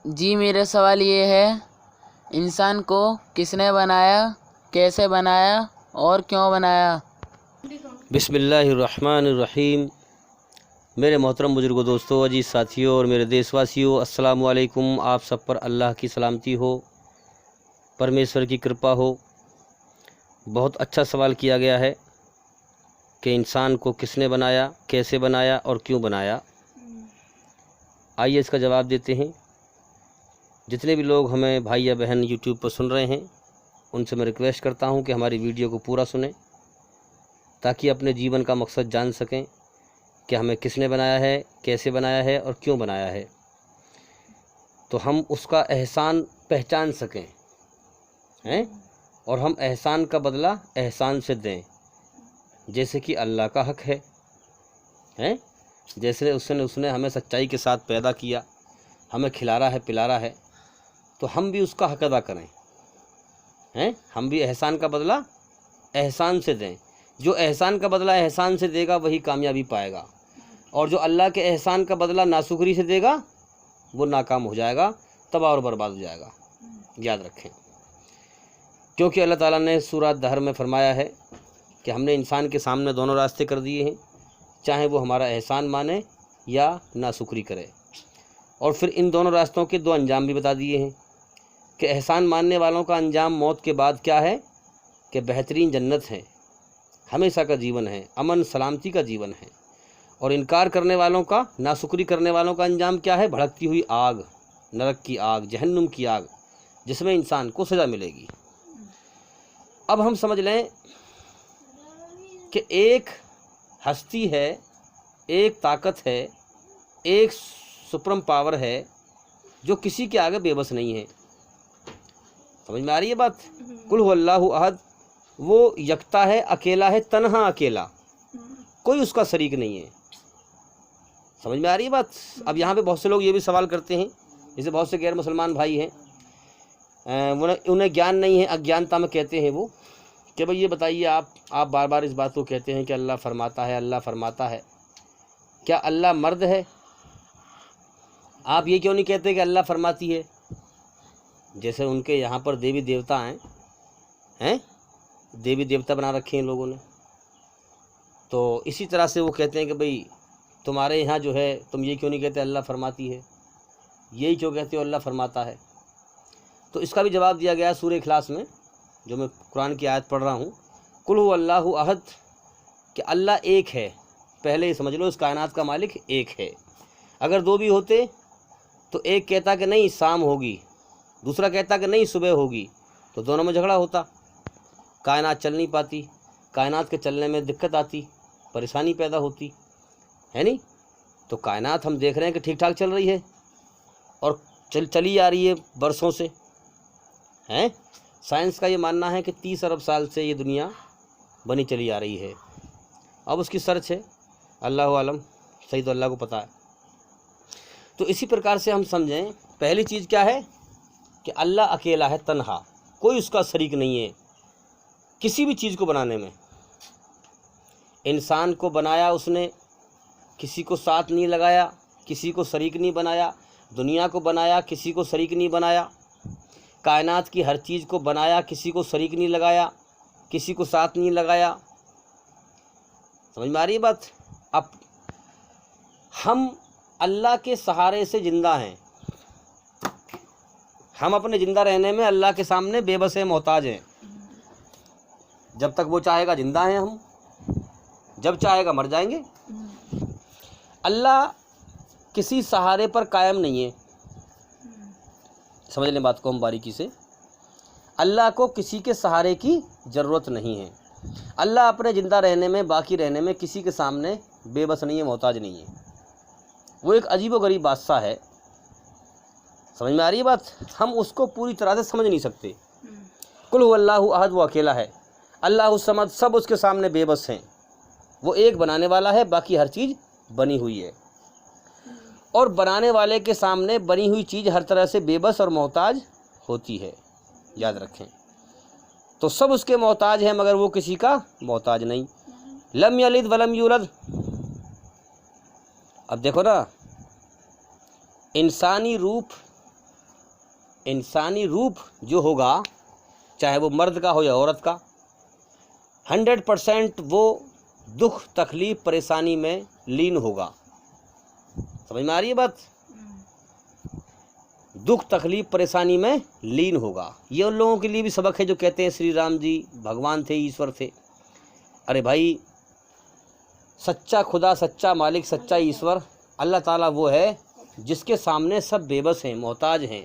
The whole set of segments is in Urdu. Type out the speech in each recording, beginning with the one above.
جی میرا سوال یہ ہے، انسان کو کس نے بنایا، کیسے بنایا اور کیوں بنایا؟ بسم اللہ الرحمن الرحیم۔ میرے محترم بزرگوں، دوستوں، عزیز ساتھیوں اور میرے دیش واسیوں، السلام علیکم۔ آپ سب پر اللہ کی سلامتی ہو، پرمیشور کی کرپا ہو۔ بہت اچھا سوال کیا گیا ہے کہ انسان کو کس نے بنایا، کیسے بنایا اور کیوں بنایا۔ آئیے اس کا جواب دیتے ہیں۔ جتنے بھی لوگ ہمیں بھائی یا بہن یوٹیوب پر سن رہے ہیں، ان سے میں ریکویسٹ کرتا ہوں کہ ہماری ویڈیو کو پورا سنیں، تاکہ اپنے جیون کا مقصد جان سکیں کہ ہمیں کس نے بنایا ہے، کیسے بنایا ہے اور کیوں بنایا ہے، تو ہم اس کا احسان پہچان سکیں اور ہم احسان کا بدلہ احسان سے دیں، جیسے کہ اللہ کا حق ہے۔ جیسے اس نے ہمیں سچائی کے ساتھ پیدا کیا، ہمیں کھلا رہا ہے، پلا رہا ہے، تو ہم بھی اس کا حق ادا کریں، ہم بھی احسان کا بدلہ احسان سے دیں۔ جو احسان کا بدلہ احسان سے دے گا وہی کامیابی پائے گا، اور جو اللہ کے احسان کا بدلہ ناشکری سے دے گا وہ ناکام ہو جائے گا، تباہ اور برباد ہو جائے گا۔ یاد رکھیں، کیونکہ اللہ تعالیٰ نے سورہ دہر میں فرمایا ہے کہ ہم نے انسان کے سامنے دونوں راستے کر دیے ہیں، چاہے وہ ہمارا احسان مانے یا ناشکری کرے، اور پھر ان دونوں راستوں کے دو انجام بھی بتا دیے ہیں کہ احسان ماننے والوں کا انجام موت کے بعد کیا ہے کہ بہترین جنت ہے، ہمیشہ کا جیون ہے، امن سلامتی کا جیون ہے، اور انکار کرنے والوں کا، ناشکری کرنے والوں کا انجام کیا ہے؟ بھڑکتی ہوئی آگ، نرک کی آگ، جہنم کی آگ، جس میں انسان کو سزا ملے گی۔ اب ہم سمجھ لیں کہ ایک ہستی ہے، ایک طاقت ہے، ایک سپرم پاور ہے جو کسی کے آگے بے بس نہیں ہے۔ سمجھ میں آ رہی ہے بات؟ قل هو اللہ احد، وہ یکتا ہے، اکیلا ہے، تنہا اکیلا، کوئی اس کا شریک نہیں ہے۔ سمجھ میں آ رہی ہے بات؟ اب یہاں پہ بہت سے لوگ یہ بھی سوال کرتے ہیں، جیسے بہت سے غیر مسلمان بھائی ہیں، انہیں گیان نہیں ہے، اگیانتا میں کہتے ہیں وہ کہ بھئی یہ بتائیے، آپ بار بار اس بات کو کہتے ہیں کہ اللہ فرماتا ہے، اللہ فرماتا ہے، کیا اللہ مرد ہے؟ آپ یہ کیوں نہیں کہتے کہ اللہ فرماتی ہے؟ جیسے ان کے یہاں پر دیوی دیوتا ہیں، دیوی دیوتا بنا رکھے ہیں لوگوں نے، تو اسی طرح سے وہ کہتے ہیں کہ بھئی تمہارے یہاں جو ہے تم یہ کیوں نہیں کہتے اللہ فرماتی ہے، یہی کیوں کہتے ہو اللہ فرماتا ہے؟ تو اس کا بھی جواب دیا گیا ہے سورہ اخلاص میں، جو میں قرآن کی آیت پڑھ رہا ہوں، قل هو اللہ احد، کہ اللہ ایک ہے۔ پہلے یہ سمجھ لو اس کائنات کا مالک ایک ہے۔ اگر دو بھی ہوتے تو ایک کہتا کہ نہیں شام ہوگی، دوسرا کہتا کہ نہیں صبح ہوگی، تو دونوں میں جھگڑا ہوتا، کائنات چل نہیں پاتی، کائنات کے چلنے میں دقت آتی، پریشانی پیدا ہوتی ہے نہیں؟ تو کائنات ہم دیکھ رہے ہیں کہ ٹھیک ٹھاک چل رہی ہے، اور چلی آ رہی ہے برسوں سے، سائنس کا یہ ماننا ہے کہ 30 ارب سال سے یہ دنیا بنی چلی آ رہی ہے۔ اب اس کی سرچ ہے، اللہ عالم، صحیح تو اللہ کو پتہ ہے۔ تو اسی پرکار سے ہم سمجھیں، پہلی چیز کیا ہے کہ اللہ اکیلا ہے، تنہا، کوئی اس کا شریک نہیں ہے کسی بھی چیز کو بنانے میں۔ انسان کو بنایا اس نے، کسی کو ساتھ نہیں لگایا، کسی کو شریک نہیں بنایا، دنیا کو بنایا، کسی کو شریک نہیں بنایا، کائنات کی ہر چیز کو بنایا، کسی کو شریک نہیں لگایا، کسی کو ساتھ نہیں لگایا۔ سمجھ میں آ رہی ہے بات؟ اب ہم اللہ کے سہارے سے زندہ ہیں، ہم اپنے زندہ رہنے میں اللہ کے سامنے بے بس ہیں، محتاج ہیں۔ جب تک وہ چاہے گا زندہ ہیں ہم، جب چاہے گا مر جائیں گے۔ اللہ کسی سہارے پر قائم نہیں ہے۔ سمجھ لیں بات کو ہم باریکی سے، اللہ کو کسی کے سہارے کی ضرورت نہیں ہے۔ اللہ اپنے زندہ رہنے میں، باقی رہنے میں کسی کے سامنے بے بس نہیں ہے، محتاج نہیں ہے۔ وہ ایک عجیب و غریب بادشاہ ہے۔ سمجھ میں آ رہی ہے بات؟ ہم اس کو پوری طرح سے سمجھ نہیں سکتے۔ قل هو اللہ احد، وہ اکیلا ہے، اللہ الصمد، سب اس کے سامنے بے بس ہیں۔ وہ ایک بنانے والا ہے، باقی ہر چیز بنی ہوئی ہے، اور بنانے والے کے سامنے بنی ہوئی چیز ہر طرح سے بے بس اور محتاج ہوتی ہے۔ یاد رکھیں، تو سب اس کے محتاج ہیں مگر وہ کسی کا محتاج نہیں۔ لم یلد ولم یولد۔ اب دیکھو نا، انسانی روپ انسانی روپ جو ہوگا، چاہے وہ مرد کا ہو یا عورت کا، 100% وہ دکھ تکلیف پریشانی میں لین ہوگا۔ سمجھ میں آ رہی ہے بات؟ دکھ تکلیف پریشانی میں لین ہوگا۔ یہ ان لوگوں کے لیے بھی سبق ہے جو کہتے ہیں شری رام جی بھگوان تھے، ایشور تھے۔ ارے بھائی، سچا خدا، سچا مالک، سچا ایشور اللہ تعالیٰ وہ ہے جس کے سامنے سب بے بس ہیں، محتاج ہیں،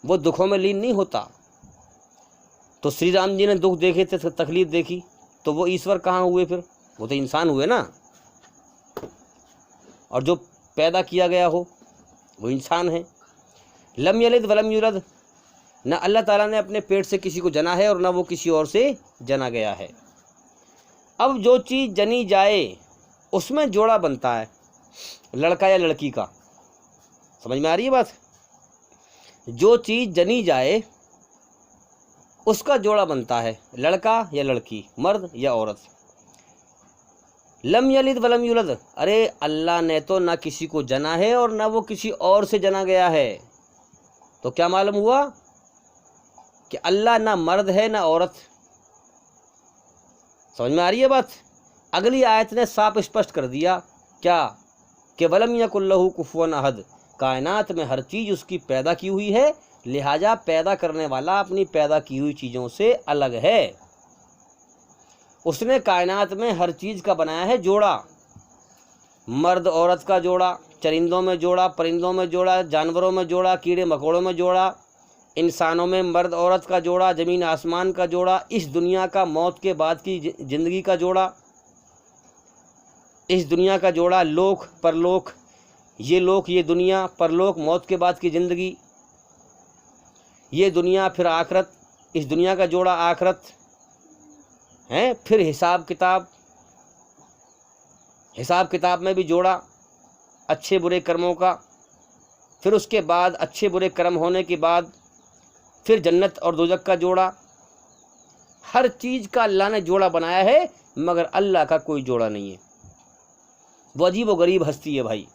وہ دکھوں میں لین نہیں ہوتا۔ تو شری رام جی نے دکھ دیکھے تھے، تکلیف دیکھی، تو وہ ایشور کہاں ہوئے؟ پھر وہ تو انسان ہوئے نا، اور جو پیدا کیا گیا ہو وہ انسان ہے۔ لم یلد ولم یولد، نہ اللہ تعالیٰ نے اپنے پیٹ سے کسی کو جنا ہے اور نہ وہ کسی اور سے جنا گیا ہے۔ اب جو چیز جنی جائے اس میں جوڑا بنتا ہے، لڑکا یا لڑکی کا۔ سمجھ میں آ رہی ہے بات؟ جو چیز جنی جائے اس کا جوڑا بنتا ہے، لڑکا یا لڑکی، مرد یا عورت۔ لم یلد ولم یولد، ارے اللہ نے تو نہ کسی کو جنا ہے اور نہ وہ کسی اور سے جنا گیا ہے۔ تو کیا معلوم ہوا کہ اللہ نہ مرد ہے نہ عورت۔ سمجھ میں آ رہی ہے بات؟ اگلی آیت نے صاف اسپشٹ کر دیا کیا کہ ولم یکن لہ کفوا احد، کائنات میں ہر چیز اس کی پیدا کی ہوئی ہے، لہٰذا پیدا کرنے والا اپنی پیدا کی ہوئی چیزوں سے الگ ہے۔ اس نے کائنات میں ہر چیز کا بنایا ہے جوڑا، مرد عورت کا جوڑا، چرندوں میں جوڑا، پرندوں میں جوڑا، جانوروں میں جوڑا، کیڑے مکوڑوں میں جوڑا، انسانوں میں مرد عورت کا جوڑا، زمین آسمان کا جوڑا، اس دنیا کا موت کے بعد کی زندگی کا جوڑا، اس دنیا کا جوڑا، لوک پرلوک، یہ لوک یہ دنیا، پرلوک موت کے بعد کی زندگی، یہ دنیا، پھر آخرت، اس دنیا کا جوڑا آخرت ہے، پھر حساب کتاب، حساب کتاب میں بھی جوڑا اچھے برے کرموں کا، پھر اس کے بعد اچھے برے کرم ہونے کے بعد پھر جنت اور دوزخ کا جوڑا۔ ہر چیز کا اللہ نے جوڑا بنایا ہے، مگر اللہ کا کوئی جوڑا نہیں ہے۔ وہ عجیب و غریب ہستی ہے بھائی۔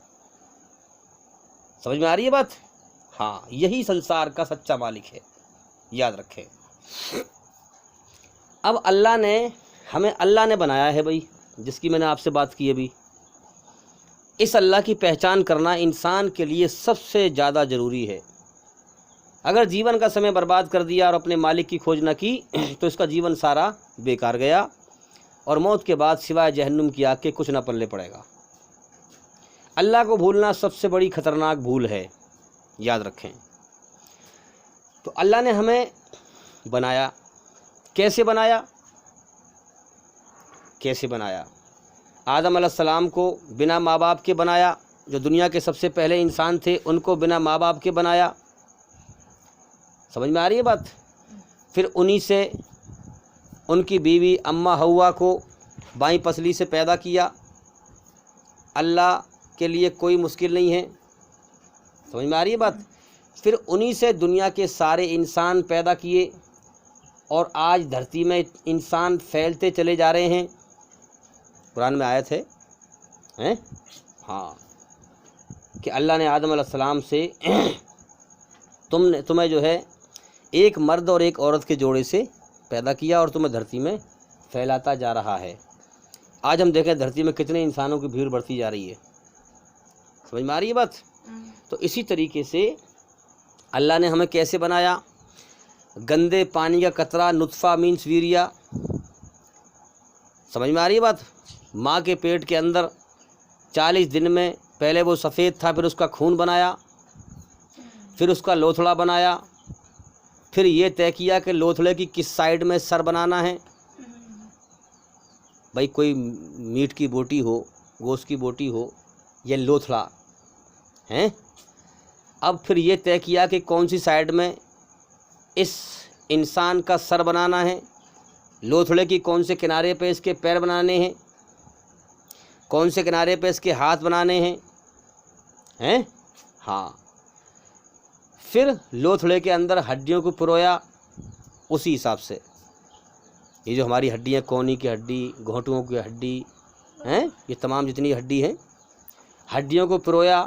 سمجھ میں آ رہی ہے بات؟ ہاں، یہی سنسار کا سچا مالک ہے، یاد رکھیں۔ اب اللہ نے بنایا ہے بھائی، جس کی میں نے آپ سے بات کی ابھی۔ اس اللہ کی پہچان کرنا انسان کے لیے سب سے زیادہ ضروری ہے۔ اگر جیون کا سمے برباد کر دیا اور اپنے مالک کی کھوج نہ کی تو اس کا جیون سارا بیکار گیا، اور موت کے بعد سوائے جہنم کی آگ کے کچھ نہ پلے پڑے گا۔ اللہ کو بھولنا سب سے بڑی خطرناک بھول ہے، یاد رکھیں۔ تو اللہ نے ہمیں بنایا، کیسے بنایا؟ کیسے بنایا؟ آدم علیہ السلام کو بنا ماں باپ کے بنایا، جو دنیا کے سب سے پہلے انسان تھے ان کو بنا ماں باپ کے بنایا۔ سمجھ میں آ رہی ہے بات؟ پھر انہی سے ان کی بیوی اماں حوا کو بائیں پسلی سے پیدا کیا۔ اللہ کے لیے کوئی مشکل نہیں ہے، سمجھ میں آ رہی ہے بات؟ پھر انہی سے دنیا کے سارے انسان پیدا کیے، اور آج دھرتی میں انسان پھیلتے چلے جا رہے ہیں۔ قرآن میں آیت ہے ہاں، کہ اللہ نے آدم علیہ السلام سے تمہیں جو ہے ایک مرد اور ایک عورت کے جوڑے سے پیدا کیا اور تمہیں دھرتی میں پھیلاتا جا رہا ہے۔ آج ہم دیکھیں دھرتی میں کتنے انسانوں کی بھیڑ بڑھتی جا رہی ہے۔ سمجھ میں آ رہی ہے بات؟ تو اسی طریقے سے اللہ نے ہمیں کیسے بنایا؟ گندے پانی کا قطرہ، نطفہ مینس ویریا۔ سمجھ میں آ رہی ہے بات؟ ماں کے پیٹ کے اندر 40 دن میں پہلے وہ سفید تھا، پھر اس کا خون بنایا، پھر اس کا لوتھڑا بنایا، پھر یہ طے کیا کہ لوتھڑے کی کس سائیڈ میں سر بنانا ہے۔ بھائی کوئی میٹ کی بوٹی ہو، گوشت کی بوٹی ہو، یہ لوتھڑا ہیں۔ اب پھر یہ طے کیا کہ کون سی سائیڈ میں اس انسان کا سر بنانا ہے، لوتھڑے کی کون سے کنارے پہ اس کے پیر بنانے ہیں، کون سے کنارے پہ اس کے ہاتھ بنانے ہیں ہاں۔ پھر لوتھڑے کے اندر ہڈیوں کو پرویا اسی حساب سے۔ یہ جو ہماری ہڈیاں، کونی کی ہڈی، گھوٹوں کی ہڈی یہ تمام جتنی ہڈی ہیں، ہڈیوں کو پرویا،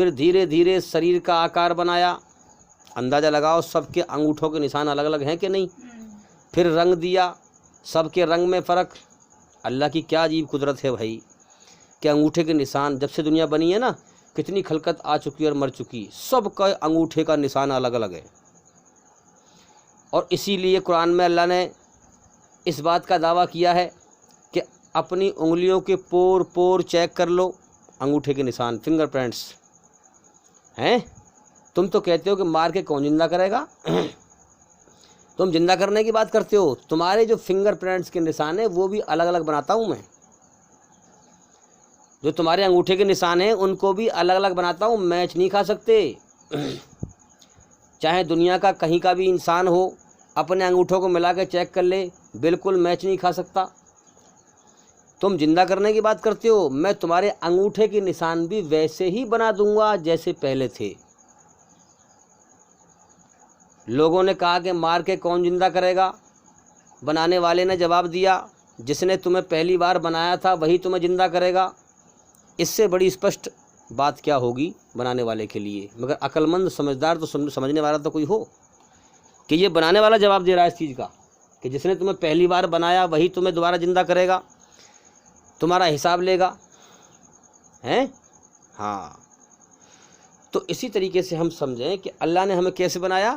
پھر دھیرے دھیرے شریر کا آکار بنایا، اندازہ لگاؤ سب کے انگوٹھوں کے نشان الگ الگ ہیں کہ نہیں، پھر رنگ دیا، سب کے رنگ میں فرق۔ اللہ کی کیا عجیب قدرت ہے بھائی کہ انگوٹھے کے نشان، جب سے دنیا بنی ہے نا کتنی خلقت آ چکی اور مر چکی، سب کا انگوٹھے کا نشان الگ الگ ہے۔ اور اسی لیے قرآن میں اللہ نے اس بات کا دعویٰ کیا ہے کہ اپنی انگلیوں کے پور پور چیک کر لو، انگوٹھے کے نشان، فنگر پرنٹس ہیں۔ تم تو کہتے ہو کہ مار کے کون زندہ کرے گا تم زندہ کرنے کی بات کرتے ہو، تمہارے جو فنگر پرنٹس کے نشان ہیں وہ بھی الگ الگ بناتا ہوں میں، جو تمہارے انگوٹھے کے نشان ہیں ان کو بھی الگ الگ بناتا ہوں، میچ نہیں کھا سکتے۔ چاہے دنیا کا کہیں کا بھی انسان ہو، اپنے انگوٹھوں کو ملا کے چیک کر لے، بالکل میچ نہیں کھا سکتا۔ تم زندہ کرنے کی بات کرتے ہو، میں تمہارے انگوٹھے کے نشان بھی ویسے ہی بنا دوں گا جیسے پہلے تھے۔ لوگوں نے کہا کہ مار کے کون زندہ کرے گا؟ بنانے والے نے جواب دیا، جس نے تمہیں پہلی بار بنایا تھا وہی تمہیں زندہ کرے گا۔ اس سے بڑی اسپشٹ بات کیا ہوگی بنانے والے کے لیے؟ مگر عقل مند سمجھدار تو سمجھنے والا تو کوئی ہو کہ یہ بنانے والا جواب دے رہا ہے اس چیز کا کہ جس نے تمہیں پہلی بار بنایا وہی تمہیں دوبارہ زندہ کرے گا، تمہارا حساب لے گا، ہیں؟ ہاں، تو اسی طریقے سے ہم سمجھیں کہ اللہ نے ہمیں کیسے بنایا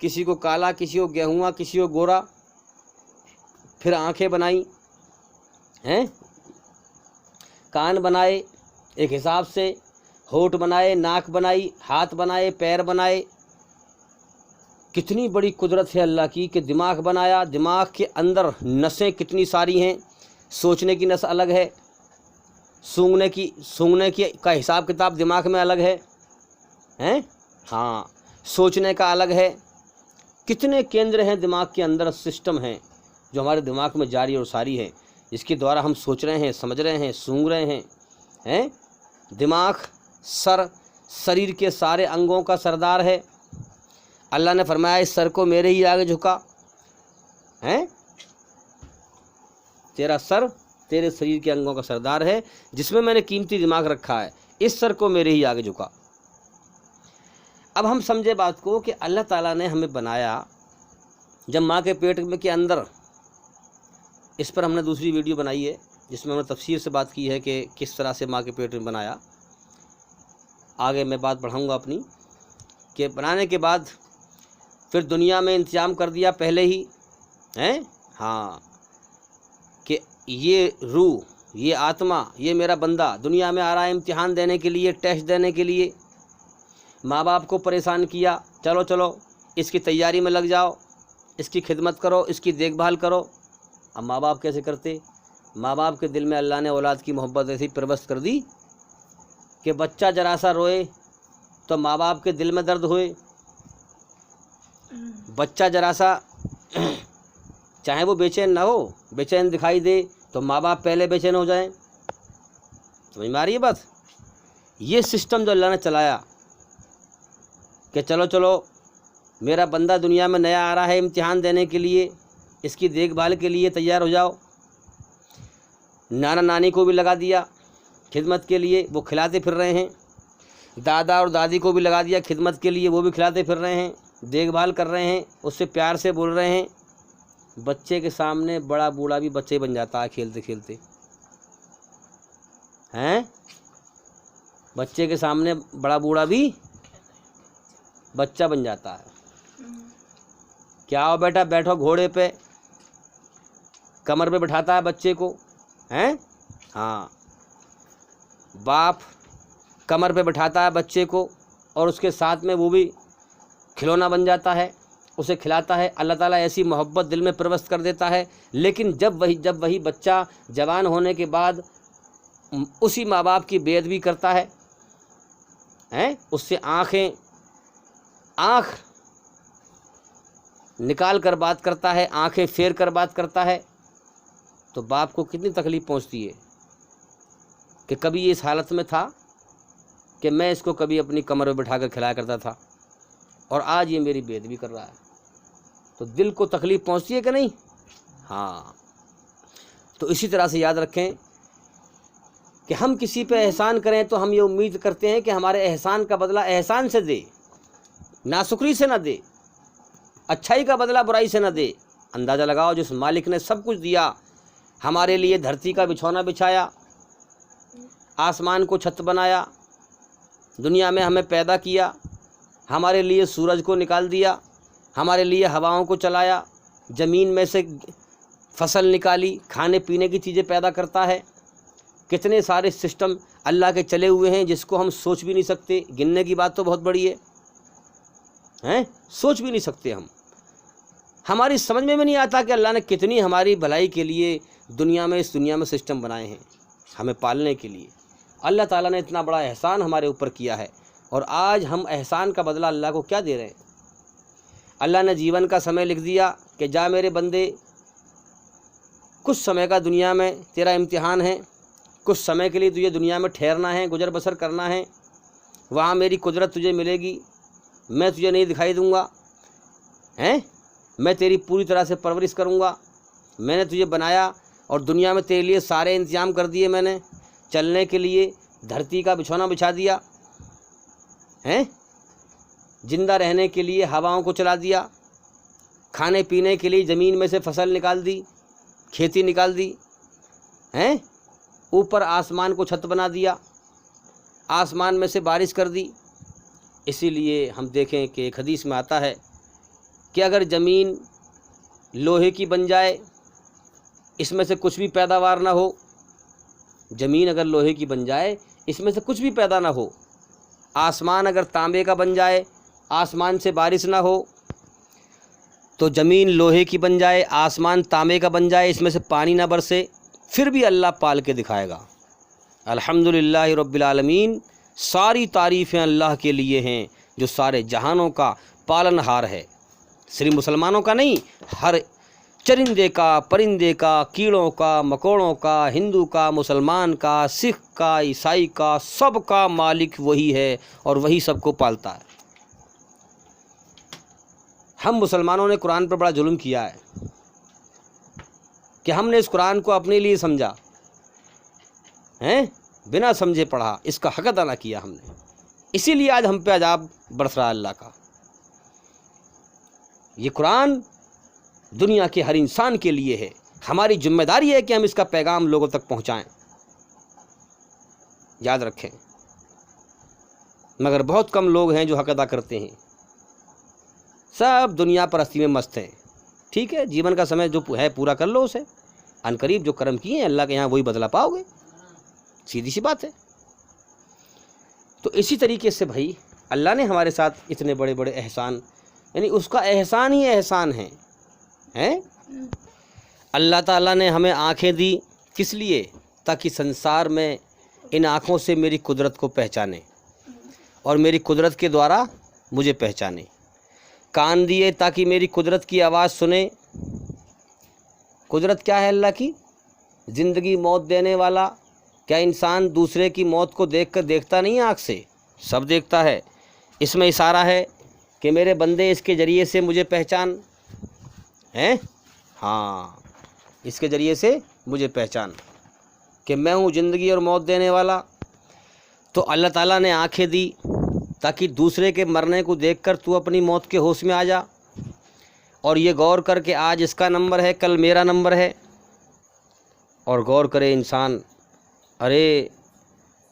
کسی کو کالا، کسی کو گیہواں، کسی کو گورا، پھر آنکھیں بنائیں، ہیں، کان بنائے ایک حساب سے، ہونٹ بنائے، ناک بنائی، ہاتھ بنائے، پیر بنائے۔ کتنی بڑی قدرت ہے اللہ کی کہ دماغ بنایا، دماغ کے اندر نسیں کتنی ساری ہیں، سوچنے کی نس الگ ہے، سونگنے کی کا حساب کتاب دماغ میں الگ ہے، ہیں؟ ہاں، سوچنے کا الگ ہے۔ کتنے کیندر ہیں دماغ کے اندر، سسٹم ہیں جو ہمارے دماغ میں جاری اور ساری ہے، جس کے دوارا ہم سوچ رہے ہیں، سمجھ رہے ہیں، سونگ رہے ہیں، ہیں؟ دماغ شریر کے سارے انگوں کا سردار ہے۔ اللہ نے فرمایا اس سر کو میرے ہی آگے جھکا، ہیں؟ تیرا سر تیرے شریر کے انگوں کا سردار ہے، جس میں میں نے قیمتی دماغ رکھا ہے، اس سر کو میرے ہی آگے جھکا۔ اب ہم سمجھے بات کو کہ اللہ تعالیٰ نے ہمیں بنایا جب ماں کے پیٹ میں کے اندر، اس پر ہم نے دوسری ویڈیو بنائی ہے جس میں ہم نے تفصیل سے بات کی ہے کہ کس طرح سے ماں کے پیٹ میں بنایا۔ آگے میں بات بڑھاؤں گا اپنی کہ بنانے کے بعد پھر دنیا میں انتظام کر دیا پہلے ہی، ہیں؟ ہاں، کہ یہ روح، یہ آتما، یہ میرا بندہ دنیا میں آ رہا ہے امتحان دینے کے لیے، ٹیسٹ دینے کے لیے۔ ماں باپ کو پریشان کیا، چلو چلو اس کی تیاری میں لگ جاؤ، اس کی خدمت کرو، اس کی دیکھ بھال کرو۔ اب ماں باپ کیسے کرتے؟ ماں باپ کے دل میں اللہ نے اولاد کی محبت ایسی پروست کر دی کہ بچہ ذرا سا روئے تو ماں باپ کے دل میں درد ہوئے، بچہ ذرا سا چاہے وہ بے چین نہ ہو، بے چین دکھائی دے تو ماں باپ پہلے بے چین ہو جائیں۔ سمجھ میں آ رہی ہے بات؟ یہ سسٹم جو اللہ نے چلایا کہ چلو چلو میرا بندہ دنیا میں نیا آ رہا ہے امتحان دینے کے لیے، اس کی دیکھ بھال کے لیے تیار ہو جاؤ۔ نانا نانی کو بھی لگا دیا خدمت کے لیے، وہ کھلاتے پھر رہے ہیں۔ دادا اور دادی کو بھی لگا دیا خدمت کے لیے، وہ بھی کھلاتے پھر رہے ہیں، دیکھ بھال کر رہے ہیں، اس سے پیار سے بول رہے ہیں۔ بچے کے سامنے بڑا بوڑھا بھی بچے بن جاتا ہے کھیلتے کھیلتے، ہیں؟ بچے کے سامنے بڑا بوڑھا بھی بچہ بن جاتا ہے۔ کیا ہو بیٹا بیٹھو گھوڑے پہ، کمر پہ بٹھاتا ہے بچے کو، ہیں؟ ہاں، باپ کمر پہ بٹھاتا ہے بچے کو اور اس کے ساتھ میں وہ بھی کھلونا بن جاتا ہے، اسے کھلاتا ہے۔ اللہ تعالیٰ ایسی محبت دل میں پروست کر دیتا ہے، لیکن جب وہی بچہ جوان ہونے کے بعد اسی ماں باپ کی بے ادبی کرتا ہے، ہیں؟ اس سے آنکھ نکال کر بات کرتا ہے، آنکھیں پھیر کر بات کرتا ہے، تو باپ کو کتنی تکلیف پہنچتی ہے کہ کبھی یہ اس حالت میں تھا کہ میں اس کو کبھی اپنی کمر میں بٹھا کر کھلایا کرتا تھا اور آج یہ میری بے ادبی کر رہا ہے، تو دل کو تکلیف پہنچتی ہے کہ نہیں؟ ہاں، تو اسی طرح سے یاد رکھیں کہ ہم کسی پہ احسان کریں تو ہم یہ امید کرتے ہیں کہ ہمارے احسان کا بدلہ احسان سے دے، ناشکری سے نہ دے، اچھائی کا بدلہ برائی سے نہ دے۔ اندازہ لگاؤ، جس مالک نے سب کچھ دیا، ہمارے لیے دھرتی کا بچھونا بچھایا، آسمان کو چھت بنایا، دنیا میں ہمیں پیدا کیا، ہمارے لیے سورج کو نکال دیا، ہمارے لیے ہواؤں کو چلایا، زمین میں سے فصل نکالی، کھانے پینے کی چیزیں پیدا کرتا ہے، کتنے سارے سسٹم اللہ کے چلے ہوئے ہیں جس کو ہم سوچ بھی نہیں سکتے۔ گننے کی بات تو بہت بڑی ہے، سوچ بھی نہیں سکتے ہم، ہماری سمجھ میں بھی نہیں آتا کہ اللہ نے کتنی ہماری بھلائی کے لیے دنیا میں، اس دنیا میں سسٹم بنائے ہیں ہمیں پالنے کے لیے۔ اللہ تعالیٰ نے اتنا بڑا احسان ہمارے اوپر کیا ہے، اور آج ہم احسان کا بدلہ اللہ کو کیا دے رہے ہیں؟ اللہ نے جیون کا سمے لکھ دیا کہ جا میرے بندے، کچھ سمے کا دنیا میں تیرا امتحان ہے، کچھ سمے کے لیے تجھے دنیا میں ٹھہرنا ہے، گزر بسر کرنا ہے، وہاں میری قدرت تجھے ملے گی، میں تجھے نہیں دکھائی دوں گا، میں تیری پوری طرح سے پرورش کروں گا، میں نے تجھے بنایا اور دنیا میں تیرے لیے سارے انتظام کر دیے، میں نے چلنے کے لیے دھرتی کا بچھونا بچھا دیا، زندہ رہنے کے لیے ہواؤں کو چلا دیا، کھانے پینے کے لیے زمین میں سے فصل نکال دی، کھیتی نکال دی، اوپر آسمان کو چھت بنا دیا، آسمان میں سے بارش کر دی۔ اسی لیے ہم دیکھیں کہ ایک حدیث میں آتا ہے کہ اگر زمین لوہے کی بن جائے، اس میں سے کچھ بھی پیداوار نہ ہو، زمین اگر لوہے کی بن جائے، اس میں سے کچھ بھی پیدا نہ ہو، آسمان اگر تانبے کا بن جائے، آسمان سے بارش نہ ہو، تو زمین لوہے کی بن جائے، آسمان تانبے کا بن جائے، اس میں سے پانی نہ برسے، پھر بھی اللہ پال کے دکھائے گا۔ الحمدللہ رب العالمین، ساری تعریفیں اللہ کے لیے ہیں جو سارے جہانوں کا پالن ہار ہے، صرف مسلمانوں کا نہیں، ہر چرندے کا، پرندے کا، کیڑوں کا، مکوڑوں کا، ہندو کا، مسلمان کا، سکھ کا، عیسائی کا، سب کا مالک وہی ہے اور وہی سب کو پالتا ہے۔ ہم مسلمانوں نے قرآن پر بڑا ظلم کیا ہے کہ ہم نے اس قرآن کو اپنے لیے سمجھا، بنا سمجھے پڑھا، اس کا حق ادا نہ کیا ہم نے، اسی لیے آج ہم پہ عذاب برس رہا ہے اللہ کا۔ یہ قرآن دنیا کے ہر انسان کے لیے ہے، ہماری ذمہ داری ہے کہ ہم اس کا پیغام لوگوں تک پہنچائیں، یاد رکھیں۔ مگر بہت کم لوگ ہیں جو حق ادا کرتے ہیں، سب دنیا پرستی میں مست ہیں۔ ٹھیک ہے، جیون کا سمے جو ہے پورا کر لو اسے، ان قریب جو کرم کیے ہیں اللہ کے یہاں وہی بدلہ پاؤ گے، سیدھی سی بات ہے۔ تو اسی طریقے سے بھائی اللہ نے ہمارے ساتھ اتنے بڑے بڑے احسان، یعنی اس کا احسان ہی احسان ہے۔ اللہ تعالیٰ نے ہمیں آنکھیں دی، کس لیے؟ تاکہ سنسار میں ان آنکھوں سے میری قدرت کو پہچانے اور میری قدرت کے دوارا مجھے پہچانے۔ کان دیے تاکہ میری قدرت کی آواز سنے۔ قدرت کیا ہے اللہ کی؟ زندگی موت دینے والا۔ کیا انسان دوسرے کی موت کو دیکھ کر دیکھتا نہیں آنکھ سے؟ سب دیکھتا ہے۔ اس میں اشارہ ہے کہ میرے بندے اس کے ذریعے سے مجھے پہچان، ہاں، اس کے ذریعے سے مجھے پہچان کہ میں ہوں زندگی اور موت دینے والا۔ تو اللہ تعالیٰ نے آنکھیں دی تاکہ دوسرے کے مرنے کو دیکھ کر تو اپنی موت کے ہوش میں آ جا، اور یہ غور کر کے آج اس کا نمبر ہے، کل میرا نمبر ہے۔ اور غور کرے انسان، ارے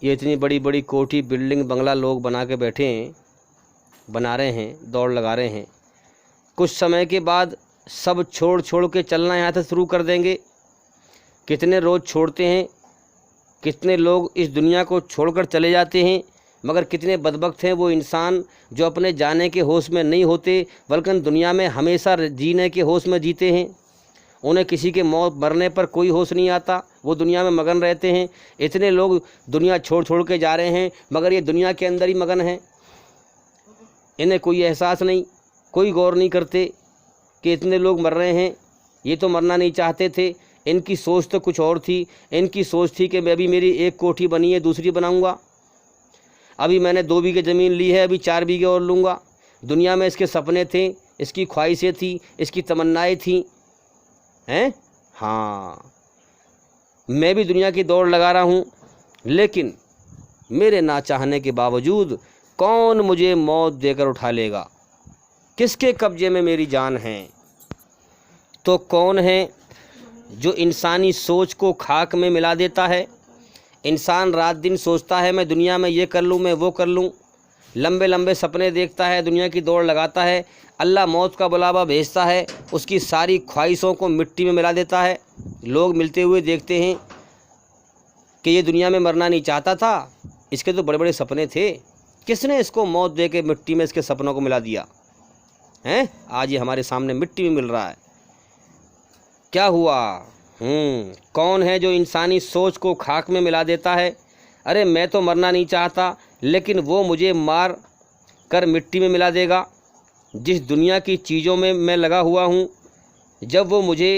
یہ اتنی بڑی بڑی کوٹھی، بلڈنگ، بنگلہ لوگ بنا کے بیٹھے ہیں، بنا رہے ہیں، دوڑ لگا رہے ہیں، کچھ سمے کے بعد سب چھوڑ کے چلنا یہاں سے شروع کر دیں گے۔ کتنے روز چھوڑتے ہیں، کتنے لوگ اس دنیا کو چھوڑ کر چلے جاتے ہیں، مگر کتنے بدبخت ہیں وہ انسان جو اپنے جانے کے ہوش میں نہیں ہوتے بلکہ دنیا میں ہمیشہ جینے کے ہوش میں جیتے ہیں۔ انہیں کسی کے موت مرنے پر کوئی ہوش نہیں آتا، وہ دنیا میں مگن رہتے ہیں۔ اتنے لوگ دنیا چھوڑ کے جا رہے ہیں مگر یہ دنیا کے اندر ہی مگن ہیں، انہیں کوئی احساس نہیں، کوئی غور نہیں کرتے کہ اتنے لوگ مر رہے ہیں، یہ تو مرنا نہیں چاہتے تھے، ان کی سوچ تو کچھ اور تھی۔ ان کی سوچ تھی کہ میں ابھی میری ایک کوٹھی بنی ہے، دوسری بناؤں گا، ابھی میں نے 2 بیگھے زمین لی ہے، ابھی 4 بیگھے اور لوں گا۔ دنیا میں اس کے سپنے تھے، اس کی خواہشیں تھیں، اس کی تمنائیں تھیں، ہاں، میں بھی دنیا کی دوڑ لگا رہا ہوں، لیکن میرے نہ چاہنے کے باوجود کون مجھے موت دے کر اٹھا لے گا؟ کس کے قبضے میں میری جان ہے؟ تو کون ہے جو انسانی سوچ کو خاک میں ملا دیتا ہے؟ انسان رات دن سوچتا ہے میں دنیا میں یہ کر لوں، میں وہ کر لوں، لمبے لمبے سپنے دیکھتا ہے، دنیا کی دوڑ لگاتا ہے، اللہ موت کا بلاوا بھیجتا ہے، اس کی ساری خواہشوں کو مٹی میں ملا دیتا ہے۔ لوگ ملتے ہوئے دیکھتے ہیں کہ یہ دنیا میں مرنا نہیں چاہتا تھا، اس کے تو بڑے بڑے سپنے تھے، کس نے اس کو موت دے کے مٹی میں اس کے سپنوں کو ملا دیا ہیں؟ آج یہ ہمارے سامنے مٹی میں مل رہا ہے۔ کیا ہوا؟ کون ہے جو انسانی سوچ کو خاک میں ملا دیتا ہے؟ ارے میں تو مرنا نہیں چاہتا، لیکن وہ مجھے مار کر مٹی میں ملا دے گا۔ جس دنیا کی چیزوں میں میں لگا ہوا ہوں، جب وہ مجھے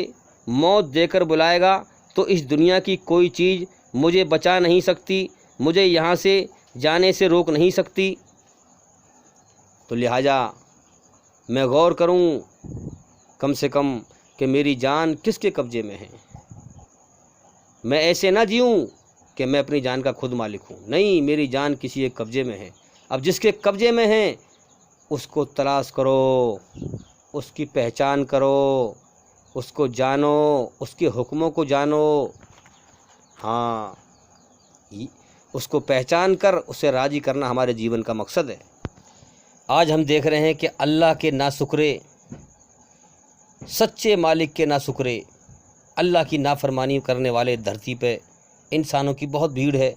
موت دے کر بلائے گا تو اس دنیا کی کوئی چیز مجھے بچا نہیں سکتی، مجھے یہاں سے جانے سے روک نہیں سکتی۔ تو لہٰذا میں غور کروں کم سے کم کہ میری جان کس کے قبضے میں ہے۔ میں ایسے نہ جیوں کہ میں اپنی جان کا خود مالک ہوں، نہیں، میری جان کسی ایک قبضے میں ہے۔ اب جس کے قبضے میں ہے اس کو تلاش کرو، اس کی پہچان کرو، اس کو جانو، اس کے حکموں کو جانو۔ ہاں، اس کو پہچان کر اسے راضی کرنا ہمارے جیون کا مقصد ہے۔ آج ہم دیکھ رہے ہیں کہ اللہ کے ناشکرے، سچے مالک کے ناشکرے، اللہ کی نافرمانی کرنے والے دھرتی پہ انسانوں کی بہت بھیڑ ہے،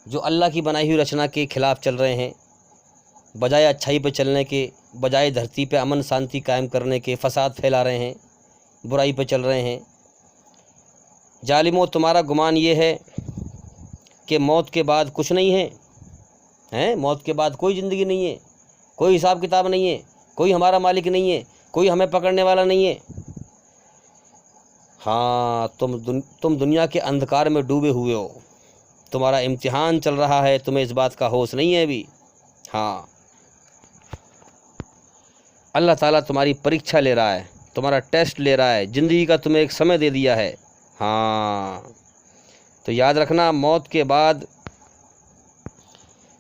جو اللہ کی بنائی ہوئی رچنا کے خلاف چل رہے ہیں، بجائے اچھائی پہ چلنے کے، بجائے دھرتی پہ امن شانتی قائم کرنے کے فساد پھیلا رہے ہیں، برائی پہ چل رہے ہیں۔ ظالموں، تمہارا گمان یہ ہے کہ موت کے بعد کچھ نہیں ہے، موت کے بعد کوئی زندگی نہیں ہے، کوئی حساب کتاب نہیں ہے، کوئی ہمارا مالک نہیں ہے، کوئی ہمیں پکڑنے والا نہیں ہے۔ ہاں، تم دنیا کے اندھکار میں ڈوبے ہوئے ہو، تمہارا امتحان چل رہا ہے، تمہیں اس بات کا ہوش نہیں ہے ابھی۔ ہاں، اللہ تعالیٰ تمہاری پریکچھا لے رہا ہے، تمہارا ٹیسٹ لے رہا ہے، زندگی کا تمہیں ایک سمے دے دیا ہے۔ ہاں، تو یاد رکھنا، موت کے بعد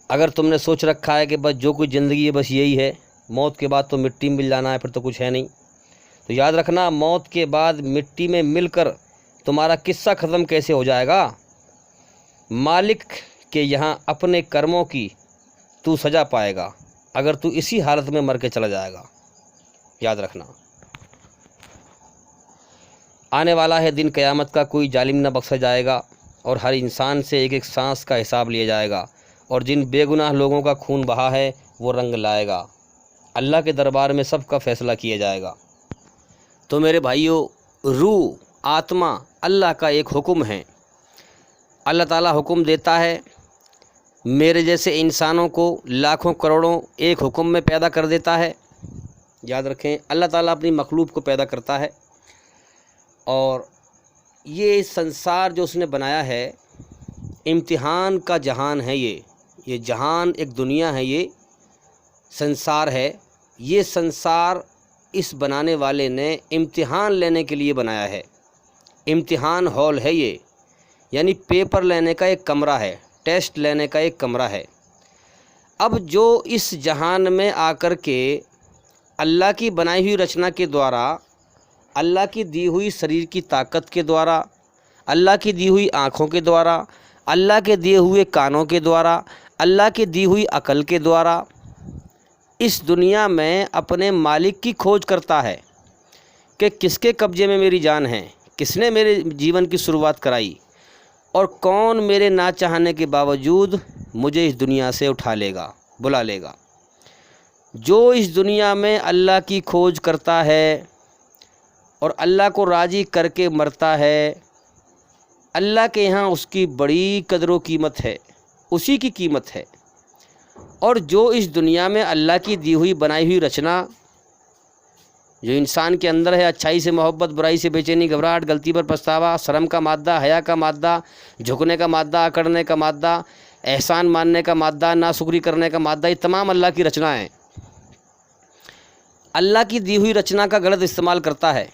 اگر تم نے سوچ رکھا ہے کہ بس جو کچھ زندگی ہے بس یہی ہے، موت کے بعد تو مٹی میں مل جانا ہے، پھر تو کچھ ہے نہیں، تو یاد رکھنا موت کے بعد مٹی میں مل کر تمہارا قصہ ختم کیسے ہو جائے گا؟ مالک کے یہاں اپنے کرموں کی تو سزا پائے گا اگر تو اسی حالت میں مر کے چلا جائے گا۔ یاد رکھنا، آنے والا ہے دن قیامت کا، کوئی ظالم نہ بخشا جائے گا، اور ہر انسان سے ایک ایک سانس کا حساب لیا جائے گا، اور جن بے گناہ لوگوں کا خون بہا ہے وہ رنگ لائے گا۔ اللہ کے دربار میں سب کا فیصلہ کیا جائے گا۔ تو میرے بھائیوں، روح، آتما اللہ کا ایک حکم ہے۔ اللہ تعالیٰ حکم دیتا ہے، میرے جیسے انسانوں کو لاکھوں کروڑوں ایک حکم میں پیدا کر دیتا ہے۔ یاد رکھیں، اللہ تعالیٰ اپنی مخلوق کو پیدا کرتا ہے، اور یہ سنسار جو اس نے بنایا ہے امتحان کا جہان ہے۔ یہ جہان ایک دنیا ہے، یہ سنسار ہے۔ یہ سنسار اس بنانے والے نے امتحان لینے کے لیے بنایا ہے، امتحان ہال ہے یہ، یعنی پیپر لینے کا ایک کمرہ ہے، ٹیسٹ لینے کا ایک کمرہ ہے۔ اب جو اس جہان میں آ کر کے اللہ کی بنائی ہوئی رچنا کے دوارا، اللہ کی دی ہوئی شریر کی طاقت کے دوارا، اللہ کی دی ہوئی آنکھوں کے دوارا، اللہ کے دیے ہوئے کانوں کے دوارا، اللہ کی دی ہوئی عقل کے دوارا اس دنیا میں اپنے مالک کی کھوج کرتا ہے کہ کس کے قبضے میں میری جان ہے، کس نے میرے جیون کی شروعات کرائی، اور کون میرے نہ چاہنے کے باوجود مجھے اس دنیا سے اٹھا لے گا، بلا لے گا۔ جو اس دنیا میں اللہ کی کھوج کرتا ہے اور اللہ کو راضی کر کے مرتا ہے، اللہ کے یہاں اس کی بڑی قدر و قیمت ہے، اسی کی قیمت ہے۔ اور جو اس دنیا میں اللہ کی دی ہوئی بنائی ہوئی رچنا جو انسان کے اندر ہے، اچھائی سے محبت، برائی سے بے چینی، گھبراہٹ، غلطی پر پچھتاوا، شرم کا مادہ، حیا کا مادہ، جھکنے کا مادہ، اکڑنے کا مادہ، احسان ماننے کا مادہ، ناشکری کرنے کا مادہ، یہ تمام اللہ کی رچنا ہیں۔ اللہ کی دی ہوئی رچنا کا غلط استعمال کرتا ہے،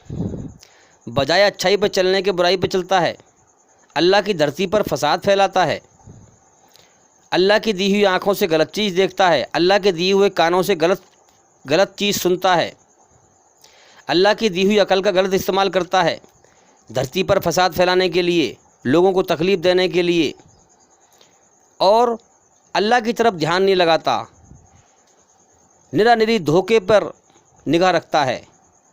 بجائے اچھائی پہ چلنے کے برائی پہ چلتا ہے، اللہ کی دھرتی پر فساد پھیلاتا ہے، اللہ کی دی ہوئی آنکھوں سے غلط چیز دیکھتا ہے، اللہ کے دیے ہوئے کانوں سے غلط چیز سنتا ہے، اللہ کی دی ہوئی عقل کا غلط استعمال کرتا ہے دھرتی پر فساد پھیلانے کے لیے، لوگوں کو تکلیف دینے کے لیے، اور اللہ کی طرف دھیان نہیں لگاتا، نری دھوکے پر نگاہ رکھتا ہے،